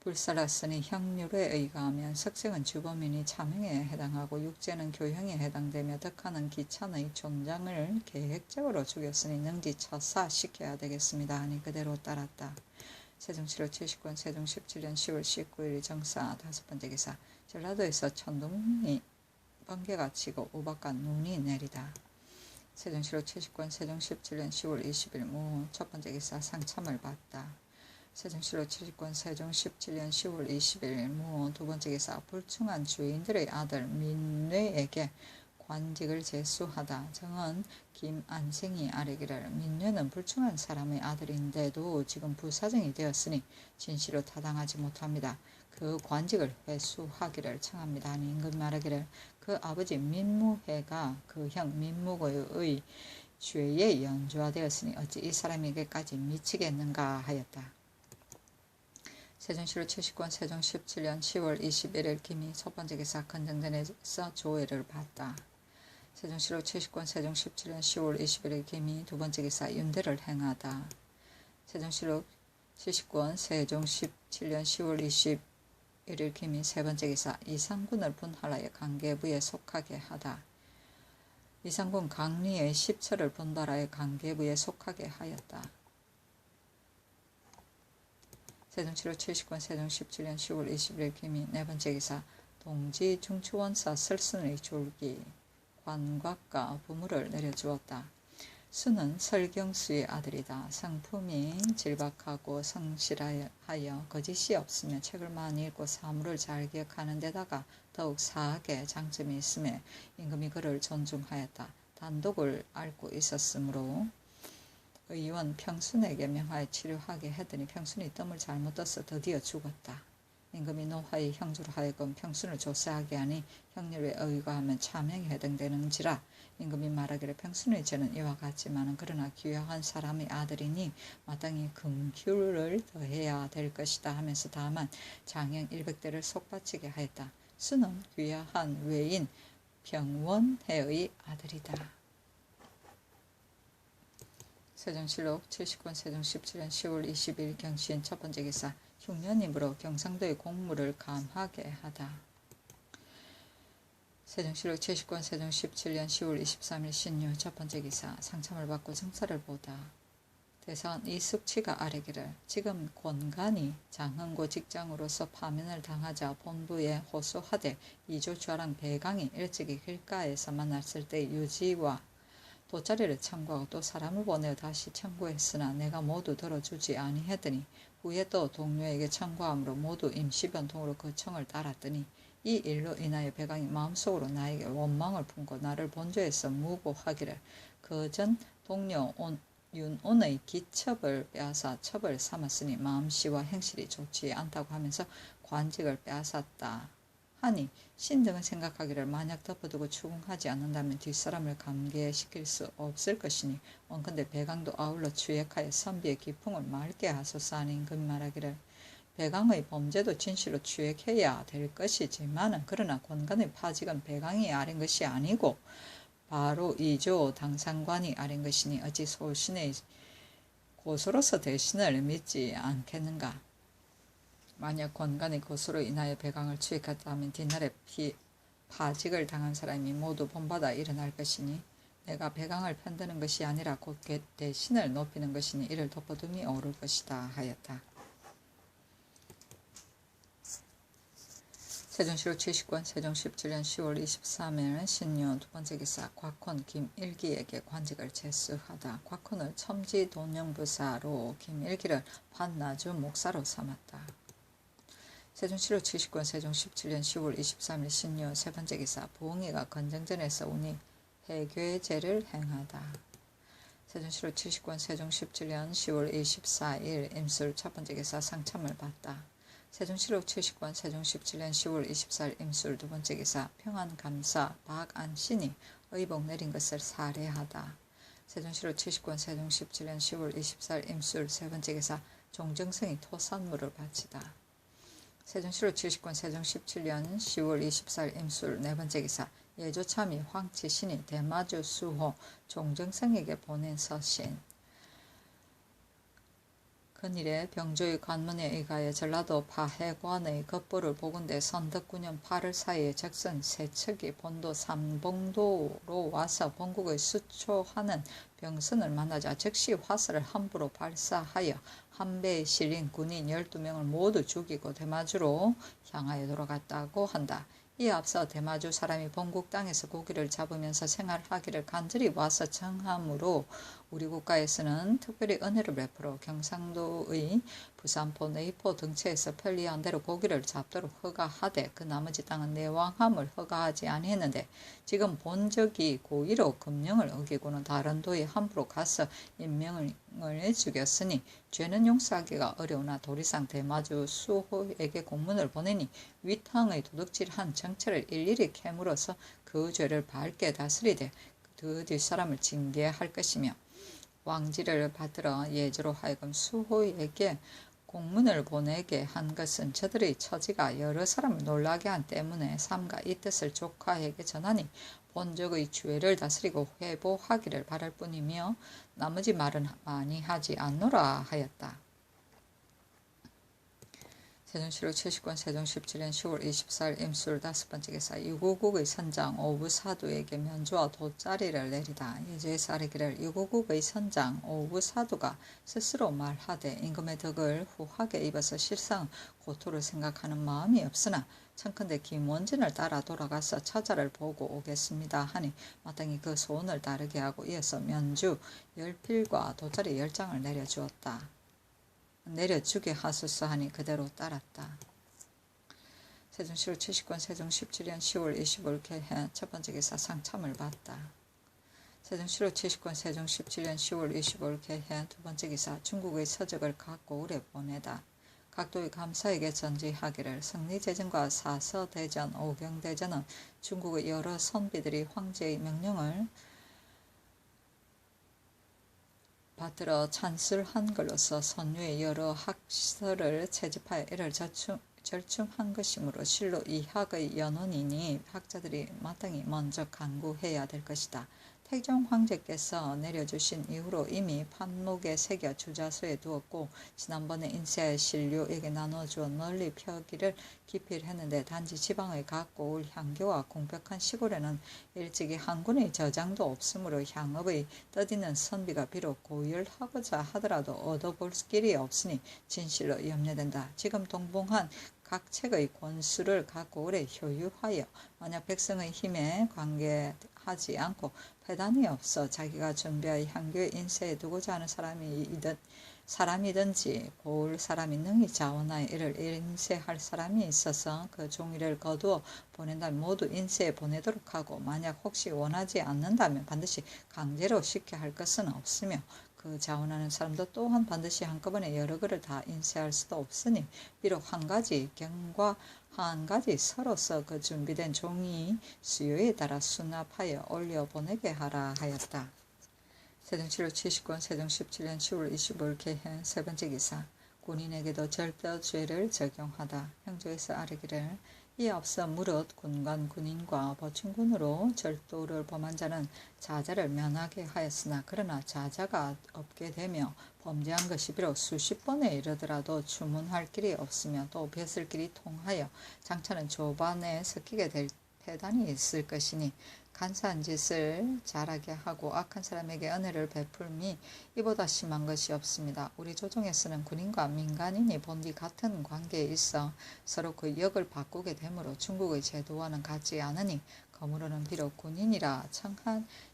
불살랐으니 형률에 의거하면 석생은 주범이니 차명에 해당하고 육제는 교형에 해당되며 덕한은 기찬의 총장을 계획적으로 죽였으니 능지처사시켜야 되겠습니다 하니 그대로 따랐다. 세종시로 79년 세종 17년 10월 19일 정사 다섯 번째 기사 전라도에서 천둥이 번개가 치고 우박과 눈이 내리다. 세종시로 79년 세종 17년 10월 20일 무 첫 번째 기사 상참을 받다. 세종시로 79년 세종 17년 10월 20일 무 두 번째 기사 불충한 주인들의 아들 민뇌에게 관직을 제수하다. 정은 김안생이 아뢰기를 민뇌는 불충한 사람의 아들인데도 지금 부사정이 되었으니 진시로 타당하지 못합니다. 그 관직을 회수하기를 청합니다 하니 임금이 말하기를 그 아버지 민무회가 그 형 민무고의 죄에 연주화되었으니 어찌 이 사람에게까지 미치겠는가 하였다. 세종시로 79년 세종 17년 10월 21일 김이 첫 번째 기사 건정전에서 조회를 받다. 세종시로 79년 세종 17년 10월 21일 김이 두 번째 기사 윤대를 행하다. 세종시로 79년 세종 17년 10월 21일 김이 세 번째 기사 이상군을 분할하여 강계부에 속하게 하다. 이상군 강리의 10처를 분발하여 강계부에 속하게 하였다. 세종시로 79년 세종 17년 10월 21일 김이 네 번째 기사 동지 중추원사 설순의 졸기 관곽과 부물을 내려주었다. 수는 설경수의 아들이다. 성품이 질박하고 성실하여 거짓이 없으며 책을 많이 읽고 사물을 잘 기억하는 데다가 더욱 사학에 장점이 있으며 임금이 그를 존중하였다. 단독을 앓고 있었으므로 의원 평순에게 명하여 치료하게 하더니 평순이 뜸을 잘못 떠서 드디어 죽었다. 임금이 노하의 형주로 하여금 평순을 조사하게 하니 형률에 의거하면 차명에 해당되는지라. 임금이 말하기를 평순의 죄는 이와 같지만은 그러나 귀화한 사람의 아들이니 마땅히 금규를 더해야 될 것이다 하면서 다만 장형 100대를 속바치게 하였다. 수는 귀화한 외인 병원해의 아들이다. 세종실록 79년 세종 17년 10월 20일 경신 첫 번째 기사 흉년임으로 경상도의 공무를 감하게 하다. 세종실록 79년 세종 17년 10월 23일 신유 첫 번째 기사 상참을 받고 정사를 보다. 대사원 이숙치가 아뢰기를 지금 권간이 장흥고 직장으로서 파면을 당하자 본부에 호소하되 이조주하랑 배강이 일찍이 길가에서 만났을 때 유지와 돗자리를 청구하고 또 사람을 보내어 다시 청구했으나 내가 모두 들어주지 아니하더니 후에 또 동료에게 청구함으로 모두 임시변통으로 그 청을 따랐더니 이 일로 인하여 배강이 마음속으로 나에게 원망을 품고 나를 본조에서 무고하기를 그전 동료 윤온의 기첩을 빼앗아 첩을 삼았으니 마음씨와 행실이 좋지 않다고 하면서 관직을 빼앗았다 하니 신등은 생각하기를 만약 덮어두고 추궁하지 않는다면 뒷사람을 감개시킬 수 없을 것이니 원컨대 배강도 아울러 추액하여 선비의 기풍을 맑게 하소서 하니 임금이 말하기를 배강의 범죄도 진실로 추액해야 될 것이지만은 그러나 권간의 파직은 배강이 아린 것이 아니고 바로 이조 당상관이 아린 것이니 어찌 소신의 고소로서 대신을 믿지 않겠는가. 만약 권간의 고소로 인하여 배강을 추익했다 하면 뒷날에 파직을 당한 사람이 모두 본받아 일어날 것이니 내가 배강을 편드는 것이 아니라 곧 대신을 높이는 것이니 이를 덮어둠이 옳을 것이다 하였다. 세종시로 70권 세종 17년 10월 23일 신유 두번째 기사 곽혼 김일기에게 관직을 제수하다. 곽혼을 첨지돈영부사로 김일기를 반나주 목사로 삼았다. 세종시로 70권 세종 17년 10월 23일 신유 세번째 기사 부엉이가 건정전에서 오니 해괴제를 행하다. 세종시로 70권 세종 17년 10월 24일 임술 첫번째 기사 상참을 받다. 세종시로 70권 세종 17년 10월 24일 임술 두번째 기사 평안감사 박안신이 의복 내린 것을 사례하다. 세종시로 70권 세종 17년 10월 24일 임술 세번째 기사 종정성이 토산물을 바치다. 세종시로 70권 세종 17년 10월 24일 임술 네번째 기사 예조참이 황치신이 대마주 수호 종정성에게 보낸 서신. 근일에 병조의 관문에 의하여 전라도 파해관의 겉보를 보건대 선덕9년 8월 사이에 적선 세척이 본도 삼봉도로 와서 본국의 수초하는 병선을 만나자 즉시 화살을 함부로 발사하여 한 배에 실린 군인 12명을 모두 죽이고 대마주로 향하여 돌아갔다고 한다. 이에 앞서 대마주 사람이 본국 땅에서 고기를 잡으면서 생활하기를 간절히 와서 청함으로 우리 국가에서는 특별히 은혜를 베풀어 경상도의 부산포, 내포 등처에서 편리한 대로 고기를 잡도록 허가하되 그 나머지 땅은 내왕함을 허가하지 아니했는데 지금 본적이 고의로 금령을 어기고는 다른 도에 함부로 가서 인명을 죽였으니 죄는 용서하기가 어려우나 도리상 대마주 수호에게 공문을 보내니 위탕의 도둑질한 정체를 일일이 캐물어서 그 죄를 밝게 다스리되 그 뒷사람을 징계할 것이며 왕지를 받들어 예조로 하여금 수호에게 공문을 보내게 한 것은 저들의 처지가 여러 사람을 놀라게 한 때문에 삼가 이 뜻을 조카에게 전하니 본적의 죄를 다스리고 회복하기를 바랄 뿐이며 나머지 말은 많이 하지 않노라 하였다. 세종시로 70권 세종 17년 10월 24일 임술 다섯번째 기사 유고국의 선장 오부사두에게 면조와 돗자리를 내리다. 예조에서 아뢰기를 유고국의 선장 오부사두가 스스로 말하되 임금의 덕을 후하게 입어서 실상 고토를 생각하는 마음이 없으나 청컨대 김원진을 따라 돌아가서 처자를 보고 오겠습니다 하니 마땅히 그 소원을 따르게 하고 이어서 면주 10필과 돗자리 10장을 내려주었다. 내려주게 하소서 하니 그대로 따랐다. 세종시로 70권 세종 17년 10월 25일 개해 첫번째 기사 상참을 받다. 세종시로 70권 세종 17년 10월 25일 개해 두번째 기사 중국의 서적을 갖고 오래 보내다. 각도의 감사에게 전지하기를 성리대전과 사서대전, 오경대전은 중국의 여러 선비들이 황제의 명령을 받들어 찬술한 걸로서 선유의 여러 학설을 채집하여 이를 절충한 것이므로 실로 이 학의 연원이니 학자들이 마땅히 먼저 강구해야 될 것이다. 태종 황제께서 내려주신 이후로 이미 판목에 새겨 주자소에 두었고 지난번에 인쇄 신료에게 나눠주어 널리 펴기를 기필했는데 단지 지방의 갖고 올 향교와 공백한 시골에는 일찍이 한 군의 저장도 없으므로 향업의 떠드는 선비가 비록 고열하고자 하더라도 얻어볼 길이 없으니 진실로 염려된다. 지금 동봉한 각 책의 권수를 갖고 오래 효유하여 만약 백성의 힘에 관계하지 않고 패단이 없어 자기가 준비하여 향교에 인쇄해 두고자 하는 사람이든지 고을 사람이 능히 자원하여 이를 인쇄할 사람이 있어서 그 종이를 거두어 보낸다면 모두 인쇄해 보내도록 하고 만약 혹시 원하지 않는다면 반드시 강제로 시켜 할 것은 없으며 그 자원하는 사람도 또한 반드시 한꺼번에 여러 글을 다 인쇄할 수도 없으니 비록 한 가지 경과 한 가지 서로서 그 준비된 종이 수요에 따라 수납하여 올려 보내게 하라 하였다. 세종시로 79년 세종 17년 10월 25일 개행 세 번째 기사. 군인에게도 절도죄를 적용하다. 형조에서 아뢰기를 이 앞서 무릇 군관 군인과 보충군으로 절도를 범한 자는 자자를 면하게 하였으나 그러나 자자가 없게 되며 범죄한 것이 비록 수십 번에 이르더라도 추문할 길이 없으며 또 벼슬 길이 통하여 장차는 조반에 섞이게 될 패단이 있을 것이니 간사한 짓을 잘하게 하고 악한 사람에게 은혜를 베풀미 이보다 심한 것이 없습니다. 우리 조정에서는 군인과 민간인이 본디 같은 관계에 있어 서로 그 역을 바꾸게 되므로 중국의 제도와는 같지 않으니 거무로는 비록 군인이라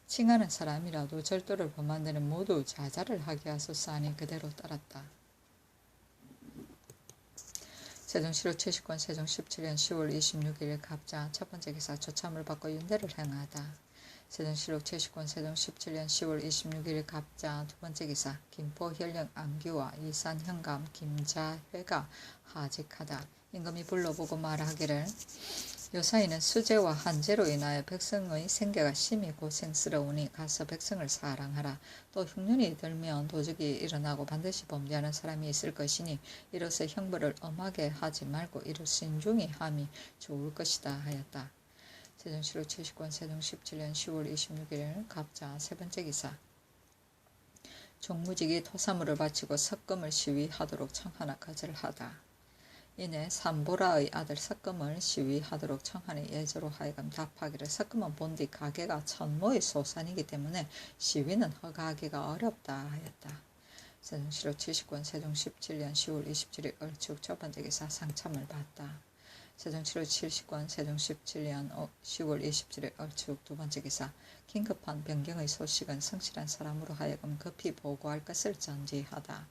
칭하는 사람이라도 절도를 범한 데는 모두 자자를 하게 하소서 하니 그대로 따랐다. 세종시로 79년 세종 17년 10월 26일 갑자 첫 번째 기사 조참을 받고 윤대를 행하다. 세종시로 79년 세종 17년 10월 26일 갑자 두 번째 기사 김포 현령 안규와 이산 현감 김자회가 하직하다. 임금이 불러보고 말하기를 요사이는 수재와 한재로 인하여 백성의 생계가 심히 고생스러우니 가서 백성을 사랑하라. 또 흉년이 들면 도적이 일어나고 반드시 범죄하는 사람이 있을 것이니 이로써 형벌을 엄하게 하지 말고 이를 신중히 함이 좋을 것이다 하였다. 세종시로 79년 세종 17년 10월 26일 갑자 세 번째 기사 종무직이 토사물을 바치고 석금을 시위하도록 청하나 거절하다. 이내 삼보라의 아들 석금을 시위하도록 청하니 예조로 하여금 답하기를 석금은 본디 가게가 천모의 소산이기 때문에 시위는 허가하기가 어렵다 하였다. 세종시로 79년 세종 17년 10월 27일 얼축 첫 번째 기사 상참을 받다. 세종시로 79년 세종 17년 10월 27일 얼축 두 번째 기사 긴급한 변경의 소식은 성실한 사람으로 하여금 급히 보고할 것을 전지하다.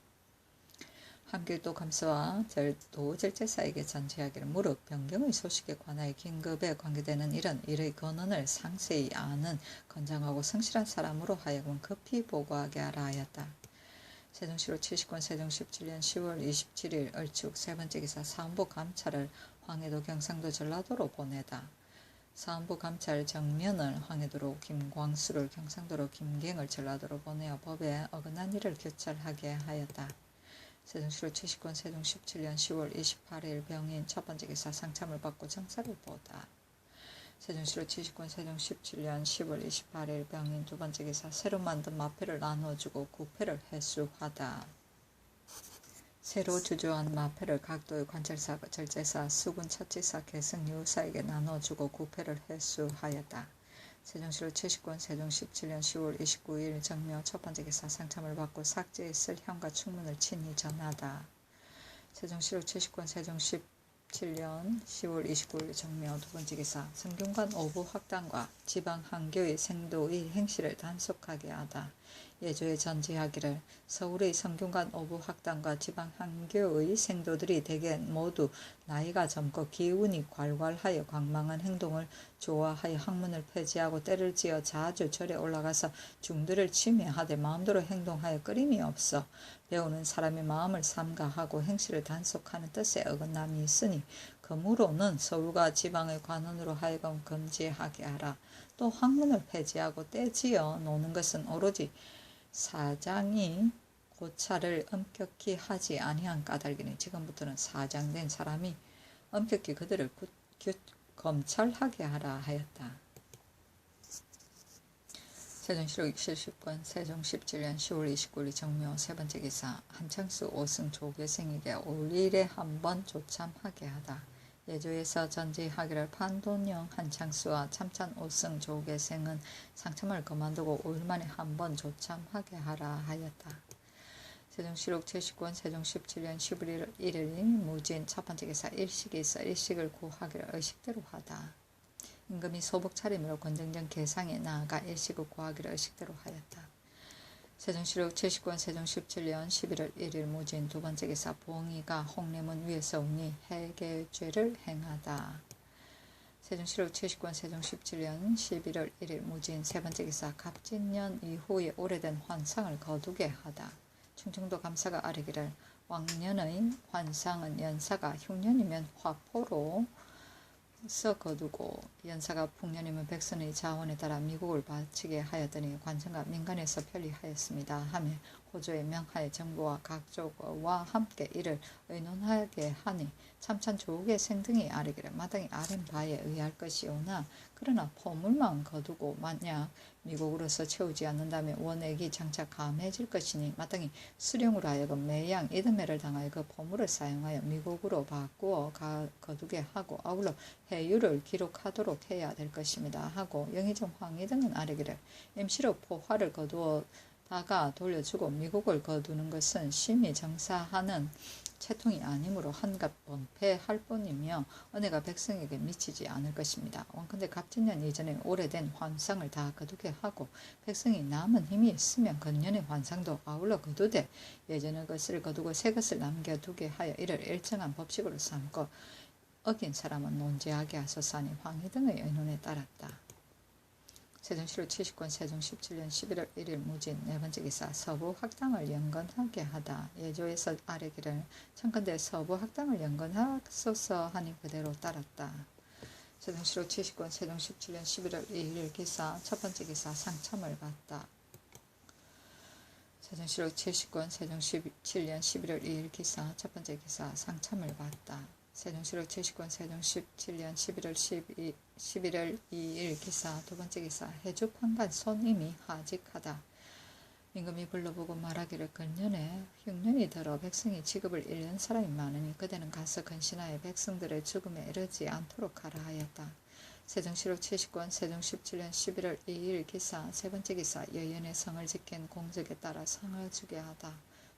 함길도 감사와 도절제사에게 전지하기를 무릇 변경의 소식에 관하여 긴급에 관계되는 일은 이의 근원을 상세히 아는 건장하고 성실한 사람으로 하여금 급히 보고하게 하라 하였다. 세종시로 79년 세종 17년 10월 27일 얼축 세 번째 기사 사헌부 감찰을 황해도 경상도 전라도로 보내다. 사헌부 감찰 정면을 황해도로 김광수를 경상도로 김갱을 전라도로 보내어 법에 어긋난 일을 교찰하게 하였다. 세종시로 79년 세종 17년 10월 28일 병인 첫 번째 기사 상참을 받고 정사를 보다. 세종시로 79년 세종 17년 10월 28일 병인 두 번째 기사 새로 만든 마패를 나눠주고 구패를 회수하다. 새로 주조한 마패를 각도의 관찰사, 절제사, 수군 첫지사, 계승 유사에게 나눠주고 구패를 회수하였다. 세종시로 79년 세종 17년 10월 29일 정묘 첫 번째 기사 상참을 받고 삭제에 쓸 형과 충문을 친히 전하다. 세종시로 79년 세종 17년 10월 29일 정묘 두 번째 기사 성균관 오부 확단과 지방 한교의 생도의 행실을 단속하게 하다. 예조에 전지하기를 서울의 성균관 오부 확단과 지방 한교의 생도들이 대개 모두 나이가 젊고 기운이 괄괄하여 광망한 행동을 좋아하여 학문을 폐지하고 때를 지어 자주 절에 올라가서 중들을 침해하되 마음대로 행동하여 끊임이 없어 배우는 사람의 마음을 삼가하고 행실을 단속하는 뜻에 어긋남이 있으니 그러므로는 서울과 지방의 관원으로 하여금 금지하게 하라. 또 학문을 폐지하고 때 지어 노는 것은 오로지 사장이 고찰을 엄격히 하지 아니한 까닭이니 지금부터는 사장된 사람이 엄격히 그들을 검찰하게 하라 하였다. 세종시로 70권 세종 17년 10월 29일 정묘 세 번째 기사 한창수 오승 조계생에게 5일에 한 번 조참하게 하다. 예조에서 전지하기를 판돈영 한창수와 참찬 오승 조계생은 상참을 그만두고 5일 만에 한 번 조참하게 하라 하였다. 세종시록 79권 세종 17년 11월 1일 무진 첫 번째 기사 일식이 있어 일식을 구하기를 의식대로 하다. 임금이 소복 차림으로 권정전 계상에 나아가 일식을 구하기를 의식대로 하였다. 세종시록 79권 세종 17년 11월 1일 무진 두 번째 기사 부엉이가 홍례문 위에서 오니 해계죄를 행하다. 세종시록 79년 세종 17년 11월 1일 무진 세 번째 기사 갑진년 이후에 오래된 환상을 거두게 하다. 충청도 감사가 아뢰기를 왕년의 환상은 연사가 흉년이면 화포로 써 거두고 연사가 풍년이면 백선의 자원에 따라 미국을 바치게 하였더니 관청과 민간에서 편리하였습니다 하며 호조의 명하에 정부와 각조와 함께 이를 의논하게 하니 참찬 조국의 생등이 아뢰기를 마땅히 아랜 바에 의할 것이오나 그러나 포물만 거두고 만약 미국으로서 채우지 않는다면 원액이 장차 감해질 것이니 마땅히 수령으로 하여금 매양 이듬해를 당하여 그 포물을 사용하여 미국으로 바꾸어 거두게 하고 아울러 해유를 기록하도록 해야 될 것입니다 하고 영의정 황희 등은 아뢰기를 임시로 포화를 거두어다가 돌려주고 미국을 거두는 것은 심히 정사하는 채통이 아니므로 한갓 번패할 뿐이며 은혜가 백성에게 미치지 않을 것입니다. 원컨대 갑진년 이전에 오래된 환상을 다 거두게 하고 백성이 남은 힘이 있으면 건년의 환상도 아울러 거두되 예전의 것을 거두고 새 것을 남겨두게 하여 이를 일정한 법칙으로 삼고 어긴 사람은 논지하게 하소서 하니 황희 등의 의논에 따랐다. 세종시록 79년 세종 17년 11월 1일 무진 네 번째 기사 서부 학당을 연건하게 하다. 예조에서 아뢰기를 청컨대 서부 학당을 연건하소서 하니 그대로 따랐다. 세종시록 79년 세종 17년 11월 2일 기사 첫 번째 기사 상참을 받다. 세종시록 79년 세종 17년 11월 2일 기사 첫 번째 기사 상참을 받다. 세종시록 79년 세종 17년 11월 2일 기사 두 번째 기사 해주 판관 손임이 하직하다. 임금이 불러보고 말하기를 근년에 흉년이 들어 백성이 직업을 잃는 사람이 많으니 그대는 가서 근신하여 백성들의 죽음에 이르지 않도록 하라 하였다. 세종시록 79년 세종 17년 11월 2일 기사 세 번째 기사 여연의 성을 지킨 공적에 따라 상을 주게 하다.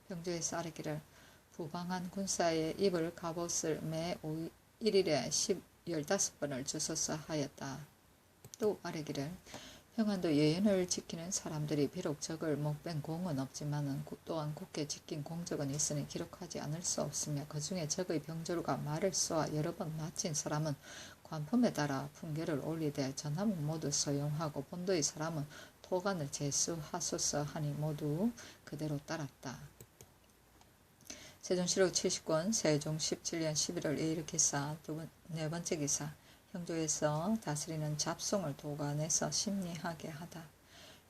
병조에서 아뢰기를 부방한 군사의 입을 갑옷을 매 1일에 15번을 주소서 하였다. 또 아뢰기를 평안도 예연을 지키는 사람들이 비록 적을 목뺀 공은 없지만은 또한 굳게 지킨 공적은 있으니 기록하지 않을 수 없으며 그 중에 적의 병조루가 말을 쏘아 여러 번 마친 사람은 관품에 따라 품계를 올리되 전함은 모두 소용하고 본도의 사람은 토간을 제수하소서 하니 모두 그대로 따랐다. 세종시록 79년 세종 17년 11월 2일 기사 네 번째 기사 형조에서 다스리는 잡송을 도관해서 심리하게 하다.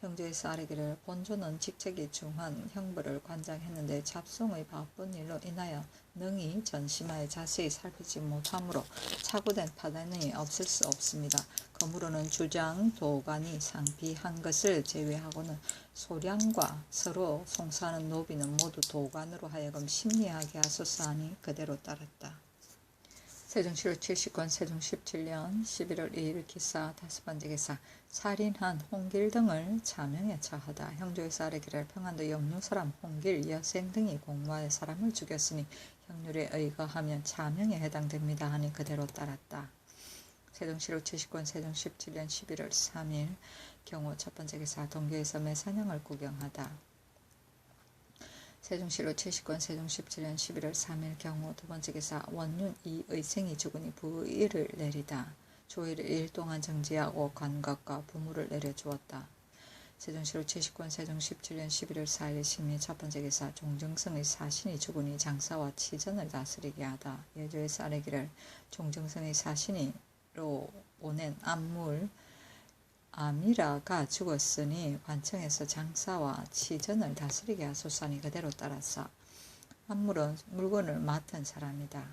형조에서 아뢰기를 본조는 직책이 중한 형부를 관장했는데 잡송의 바쁜 일로 인하여 능히 전심하여 자세히 살피지 못하므로 착오된 파단이 없을 수 없습니다. 그러므로는 주장 도관이 상비한 것을 제외하고는 소량과 서로 송사하는 노비는 모두 도관으로 하여금 심리하게 하소서 하니 그대로 따랐다. 세종시록 79년 세종 17년 11월 2일 기사 다섯 번째 기사 살인한 홍길 등을 자명에 처하다. 형조에서 아뢰기를 평안도 영유사람 홍길 여생 등이 공모하여 사람을 죽였으니 형률에 의거하면 자명에 해당됩니다 하니 그대로 따랐다. 세종시록 79년 세종 17년 11월 3일 경우 첫 번째 기사 동교에서 매사냥을 구경하다. 세종시록 79년 세종 17년 11월 3일 경우 두 번째 기사 원륜 이의생이 죽으니 부의를 내리다. 조의를 1일 동안 정지하고 관각과 부무를 내려주었다. 세종시록 79년 세종 17년 11월 4일 심의 첫 번째 기사 종정성의 사신이 죽으니 장사와 치전을 다스리게 하다. 예조에서 아뢰기를 종정성의 사신이로 보낸 암물 아미라가 죽었으니 관청에서 장사와 치전을 다스리게 하소서 하니 그대로 따라서 암물은 물건을 맡은 사람이다.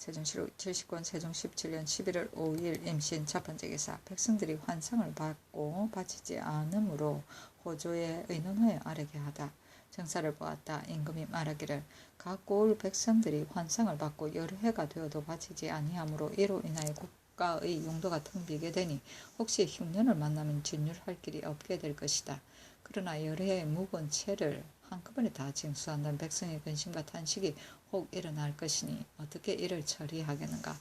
세종시록 79년 세종 17년 11월 5일 임신 첫 번째 기사 백성들이 환상을 받고 바치지 않으므로 호조에 의논하여 아뢰게 하다. 정사를 보았다. 임금이 말하기를 각 고을 백성들이 환상을 받고 여러 해가 되어도 바치지 아니하므로 이로 인하여 국가의 용도가 텅 비게 되니 혹시 흉년을 만나면 진율할 길이 없게 될 것이다. 그러나 여러 해의 묵은 채를 한꺼번에 다 징수한다면 백성의 근심과 탄식이 혹 일어날 것이니 어떻게 이를 처리하겠는가.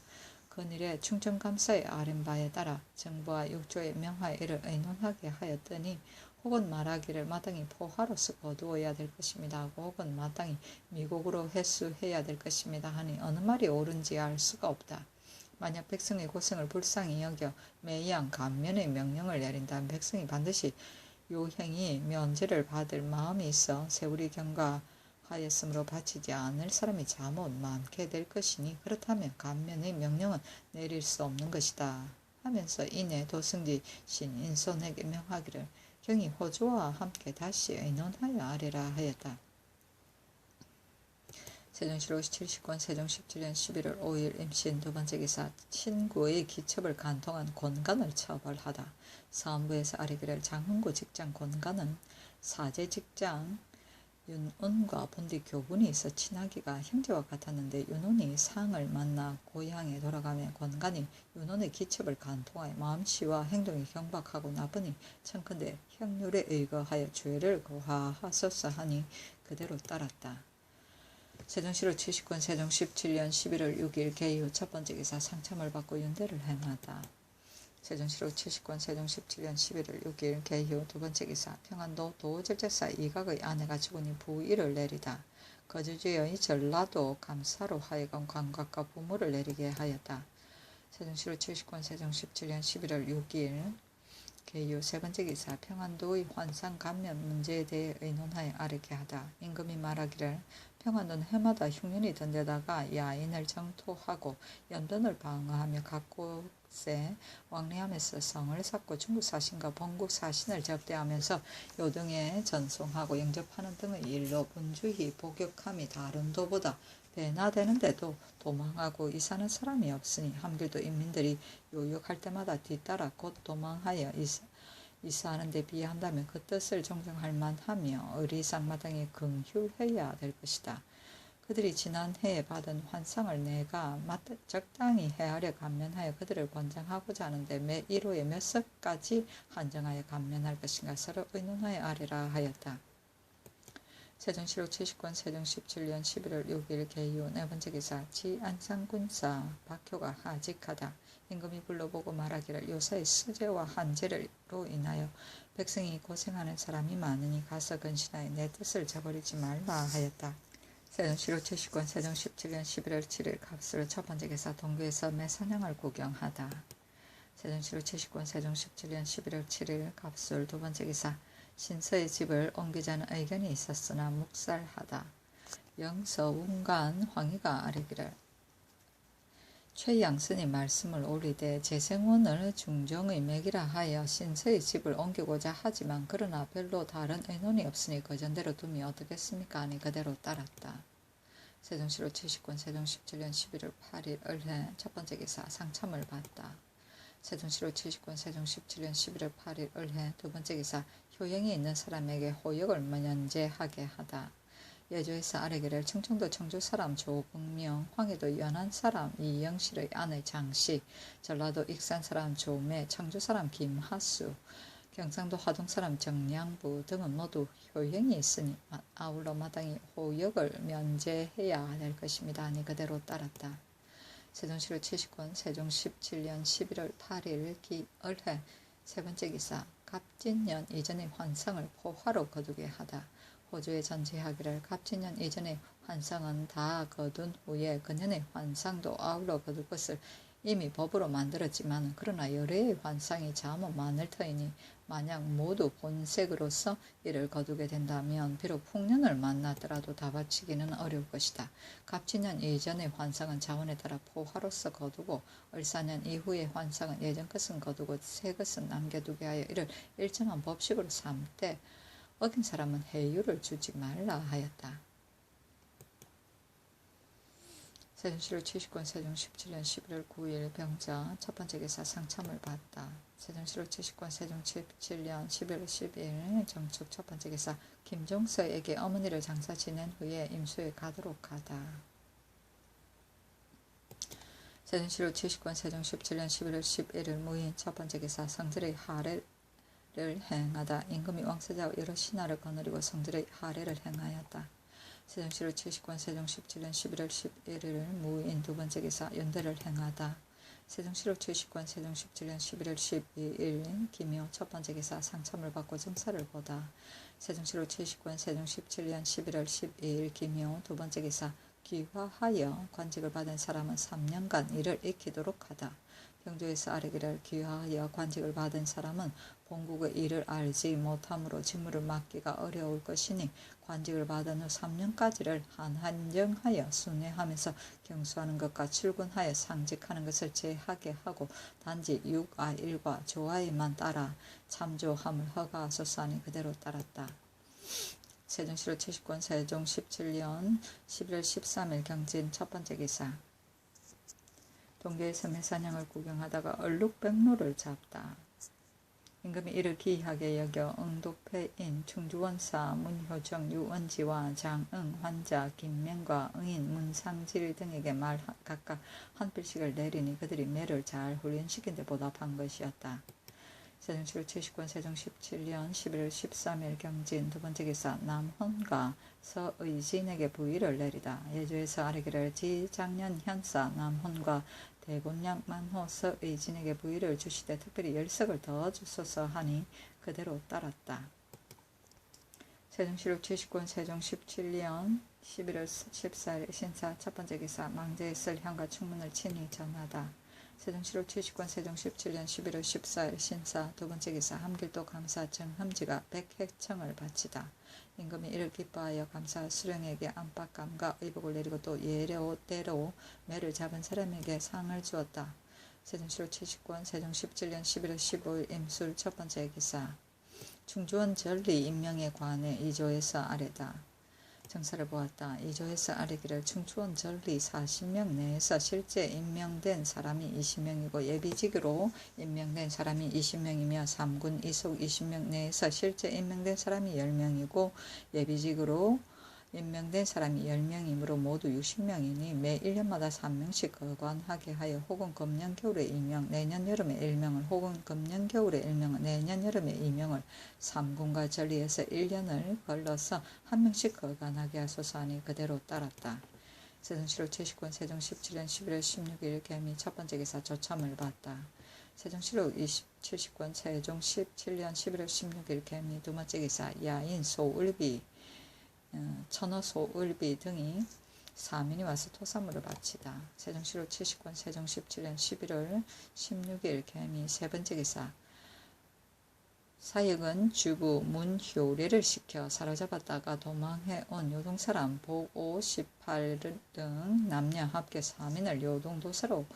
그늘에 충청감사의 아랜 바에 따라 정부와 육조의 명하에 이를 의논하게 하였더니 혹은 말하기를 마땅히 포화로서 거두어야 될 것입니다 하고 혹은 마땅히 미국으로 회수해야 될 것입니다 하니 어느 말이 옳은지 알 수가 없다. 만약 백성의 고생을 불쌍히 여겨 매양 감면의 명령을 내린다면 백성이 반드시 요행이 면제를 받을 마음이 있어 세월이 경과하였으므로 바치지 않을 사람이 잠옷 많게 될 것이니 그렇다면 감면의 명령은 내릴 수 없는 것이다 하면서 이내 도승지신 인손에게 명하기를 경이 호조와 함께 다시 의논하여 아뢰라 하였다. 세종시로 70권 세종 17년 11월 5일 임신 두 번째 기사 친구의 기첩을 간통한 권간을 처벌하다. 사헌부에서 아뢰기를 장흥고 직장 권간은 사제 직장 윤운과 본디 교분이 있어 친하기가 형제와 같았는데 윤운이 상을 만나 고향에 돌아가며 권간이 윤운의 기첩을 간통하여 마음씨와 행동이 경박하고 나쁘니 청컨대 형률에 의거하여 죄를 고하하소서 하니 그대로 따랐다. 세종시로 70권 세종 17년 11월 6일 개유 첫 번째 기사 상참을 받고 윤대를 행하다. 세종시로 70권 세종 17년 11월 6일 개유 두 번째 기사 평안도 도절제사 이각의 아내가 죽으니 부의를 내리다. 거주지의 전라도 감사로 하여금 관각과 부모를 내리게 하였다. 세종시로 70권 세종 17년 11월 6일 개유 세 번째 기사 평안도의 환상 감면 문제에 대해 의논하여 아뢰게 하다. 임금이 말하기를 평안도는 해마다 흉년이 든 데다가 야인을 정토하고 연변을 방어하며 각곳에 왕래하면서 성을 쌓고 중국 사신과 본국 사신을 접대하면서 요등에 전송하고 영접하는 등의 일로 분주히 복역함이 다른 도보다 배나 되는데도 도망하고 이사는 사람이 없으니 함길도 인민들이 요역할 때마다 뒤따라 곧 도망하여 이사하는 데 비한다면 그 뜻을 정정할 만하며 의리상마당에 긍휼해야 될 것이다. 그들이 지난해에 받은 환상을 내가 적당히 헤아려 감면하여 그들을 권장하고자 하는데 매 1호에 몇 석까지 한정하여 감면할 것인가 서로 의논하여 아뢰라 하였다. 세종시로 70권 세종 17년 11월 6일 개유 네 번째 기사 지안상군사 박효가 하직하다. 임금이 불러보고 말하기를 요사의 수재와 한재로 인하여 백성이 고생하는 사람이 많으니 가서 근신하여 내 뜻을 저버리지 말라 하였다. 세종시로 70권 세종 17년 11월 7일 갑수로 첫 번째 기사 동교에서 매사냥을 구경하다. 세종시로 70권 세종 17년 11월 7일 갑술 두 번째 기사 신서의 집을 옮기자는 의견이 있었으나 묵살하다. 영서운간 황희가 아뢰기를 최양선이 말씀을 올리되 재생원을 중정의 맥이라 하여 신서의 집을 옮기고자 하지만 그러나 별로 다른 의논이 없으니 거전대로 둠이 어떻겠습니까 하니 그대로 따랐다. 세종시로 70권 세종 17년 11월 8일 을해 첫 번째 기사 상참을 받다. 세종시로 70권 세종 17년 11월 8일 을해 두 번째 기사 효영이 있는 사람에게 호역을 면제하게 하다. 예조에서 아뢰기를 충청도 청주사람 조북명, 황해도 연안 사람 이영실의 아내 장씨, 전라도 익산사람 조매, 청주사람 김하수, 경상도 화동사람 정량부 등은 모두 효행이 있으니 아울러 마땅히 호역을 면제해야 될 것입니다. 하니 그대로 따랐다. 세종시로 70권 세종 17년 11월 8일 을해 세 번째 기사 갑진년 이전의 환상을 포화로 거두게 하다. 호주에 전제하기를 갑진년 이전의 환상은 다 거둔 후에 그년의 환상도 아울러 거둘 것을 이미 법으로 만들었지만 그러나 여러의 환상이 잠은 많을 터이니 만약 모두 본색으로서 이를 거두게 된다면 비록 풍년을 만나더라도 다 바치기는 어려울 것이다. 갑진년 이전의 환상은 자원에 따라 포화로서 거두고 을사년 이후의 환상은 예전 것은 거두고 새 것은 남겨두게 하여 이를 일정한 법식으로 삼되 어긴 사람은 해유를 주지 말라 하였다. 세종시로 70권 세종 17년 11월 9일 병자 첫 번째 기사 상참을 받다. 세종시로 70권 세종 17년 11월 10일 정축 첫 번째 기사 김종서에게 어머니를 장사 지낸 후에 임수에 가도록 하다. 세종시로 70권 세종 17년 11월 11일 무인 첫 번째 기사 성들의 하례를 행하다. 임금이 왕세자와 여러 신하를 거느리고 성들의 하례를 행하였다. 세종시로 70권 세종 17년 11월 11일 무인 두 번째 기사 연대를 행하다. 세종시로 70권 세종 17년 11월 12일 기묘 첫 번째 기사 상참을 받고 정사를 보다. 세종시로 70권 세종 17년 11월 12일 기묘 두 번째 기사 귀화하여 관직을 받은 사람은 3년간 이를 익히도록 하다. 경조에서 아뢰기를 귀화하여 관직을 받은 사람은 본국의 일을 알지 못함으로 직무를 맡기가 어려울 것이니 관직을 받은 후 3년까지를 한정하여 순회하면서 경수하는 것과 출근하여 상직하는 것을 제하게 하고 단지 육아일과 조아에만 따라 참조함을 허가하소서 하니 그대로 따랐다. 세종시로 79년 세종 17년 11월 13일 경진 첫 번째 기사. 동계에서 매사냥을 구경하다가 얼룩백로를 잡다. 임금이 이를 기이하게 여겨 응도패인 충주원사 문효정 유원지와 장응 환자 김맹과 응인 문상질 등에게 말 각각 한 필씩을 내리니 그들이 매를 잘 훈련시킨 데 보답한 것이었다. 세종시로 79년 세종 17년 11월 13일 경진 두 번째 기사. 남헌과 서의진에게 부의를 내리다. 예조에서 아뢰기를 지작년 현사 남헌과 대곤량 만호 서의진에게 부의를 주시되 특별히 열석을 더 주소서 하니 그대로 따랐다. 세종시로 79년 세종 17년 11월 14일 신사 첫 번째 기사. 망제에 쓸 현과 충문을 친히 전하다. 세종시로 79년 세종 17년 11월 14일 신사 두 번째 기사. 함길도 감사 정흠지가 백해청을 바치다. 임금이 이를 기뻐하여 감사 수령에게 안팎감과 의복을 내리고 또 예례대로 매를 잡은 사람에게 상을 주었다. 세종시로 79년 세종 17년 11월 15일 임술 첫 번째 기사. 충주원 전리 임명에 관해 이조에서 아뢰다. 정사를 보았다. 이조에서 아뢰기를 충주원 전리 40명 내에서 실제 임명된 사람이 20명이고 예비직으로 임명된 사람이 20명이며 3군 이속 20명 내에서 실제 임명된 사람이 10명이고 예비직으로 임명된 사람이 10명이므로 모두 60명이니 매 1년마다 3명씩 거관하게 하여 혹은 금년 겨울에 2명, 내년 여름에 1명을 혹은 금년 겨울에 1명을, 내년 여름에 2명을 3군과 전리에서 1년을 걸러서 1명씩 거관하게 하소서 하니 그대로 따랐다. 세종시로 79년 세종 17년 11월 16일 개미 첫 번째 기사. 조참을 받다. 세종시로 79년 세종 17년 11월 16일 개미 두 번째 기사. 야인, 소울비, 천어, 소울비 등이 사민이 와서 토사물을 바치다. 세종시로 79년 세종 17년 11월 16일 개미 세 번째 기사. 사역은 주부 문효례를 시켜 사로잡았다가 도망해온 요동사람 보오 18 등 남녀 합계 3인을 요동도사로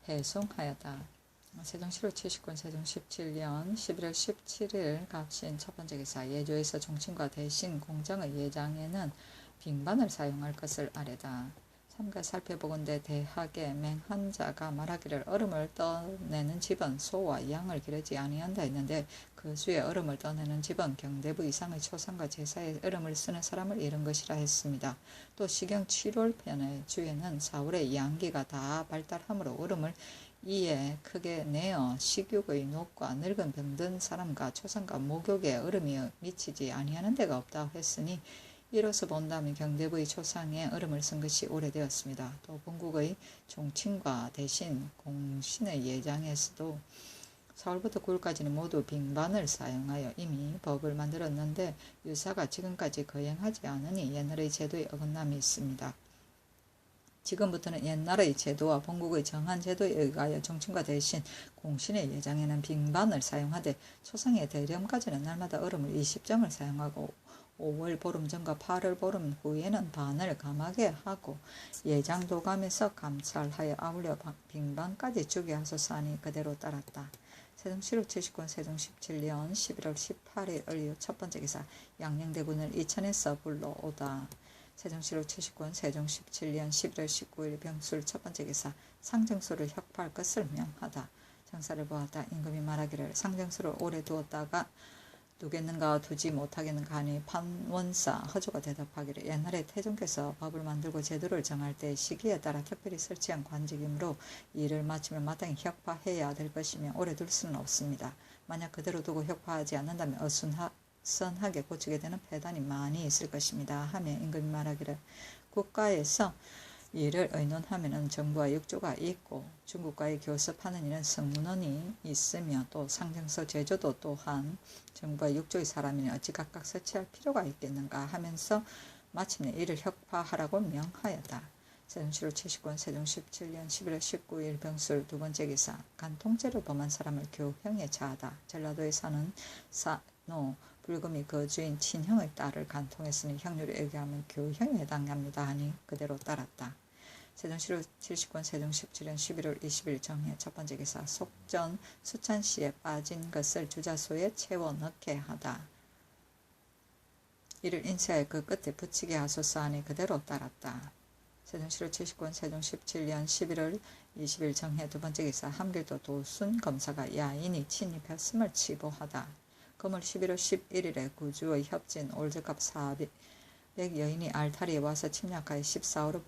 해송하였다. 세종시로 79년 세종 17년 11월 17일 갑신 첫 번째 기사. 예조에서 종친과 대신 공장의 예장에는 빙반을 사용할 것을 아뢰다. 삼가 살펴보건대 대학의 맹한자가 말하기를 얼음을 떠내는 집은 소와 양을 기르지 아니한다 했는데 그 수에 얼음을 떠내는 집은 경대부 이상의 초상과 제사에 얼음을 쓰는 사람을 이른 것이라 했습니다. 또 시경 7월 편의 주에는 4월에 양기가 다 발달하므로 얼음을 이에 크게 내어 식욕의 녹과 늙은 병든 사람과 초상과 목욕에 얼음이 미치지 아니하는 데가 없다 했으니 이로서 본다면 경대부의 초상에 얼음을 쓴 것이 오래되었습니다. 또 본국의 종친과 대신 공신의 예장에서도 4월부터 9월까지는 모두 빙반을 사용하여 이미 법을 만들었는데 유사가 지금까지 거행하지 않으니 옛날의 제도에 어긋남이 있습니다. 지금부터는 옛날의 제도와 본국의 정한 제도에 의하여 종친과 대신 공신의 예장에는 빙반을 사용하되 초상의 대령까지는 날마다 얼음을 20정을 사용하고 5월 보름 전과 8월 보름 후에는 반을 감하게 하고 예장 도감에서 감찰하여 아울러 빙반까지 주게 하소서 하니 그대로 따랐다. 세종시로 79년 세종 17년 11월 18일 을유 첫 번째 기사. 양녕대군을 이천에서 불러오다. 세종시로 79년 세종 17년 11월 19일 병술 첫 번째 기사. 상정소를 혁파할 것을 명하다. 정사를 보았다. 임금이 말하기를 상정소를 오래 두었다가 두겠는가 두지 못하겠는가 하니 판원사 허조가 대답하기를 옛날에 태종께서 법을 만들고 제도를 정할 때 시기에 따라 특별히 설치한 관직이므로 이를 마치면 마땅히 혁파해야 될 것이며 오래 둘 수는 없습니다. 만약 그대로 두고 혁파하지 않는다면 어순하게 고치게 되는 폐단이 많이 있을 것입니다. 하며 임금이 말하기를 국가에서 이를 의논하면 정부와 육조가 있고 중국과의 교섭하는 이는 성문원이 있으며 또 상정서 제조도 또한 정부와 육조의 사람이니 어찌 각각 설치할 필요가 있겠는가 하면서 마침내 이를 혁파하라고 명하였다. 세종시로 79년 세종 17년 11월 19일 병술 두 번째 기사. 간 통째로 범한 사람을 교형에 처하다. 전라도에 사는 사노 불금이 그 주인 친형의 딸을 간통했으니 형률에 의하면 교형에 해당합니다 하니 그대로 따랐다. 세종시로 79년 세종 17년 11월 20일 정해 첫 번째 기사. 속전 수찬시에 빠진 것을 주자소에 채워 넣게 하다. 이를 인쇄하여 그 끝에 붙이게 하소서 하니 그대로 따랐다. 세종시로 79년 세종 17년 11월 20일 정해 두 번째 기사. 함길도 도순 검사가 야인이 침입했음을 치보하다. 금월 11월 11일에 구주의 협진 올드값 400 여인이 알타리에 와서 침략하여 14호로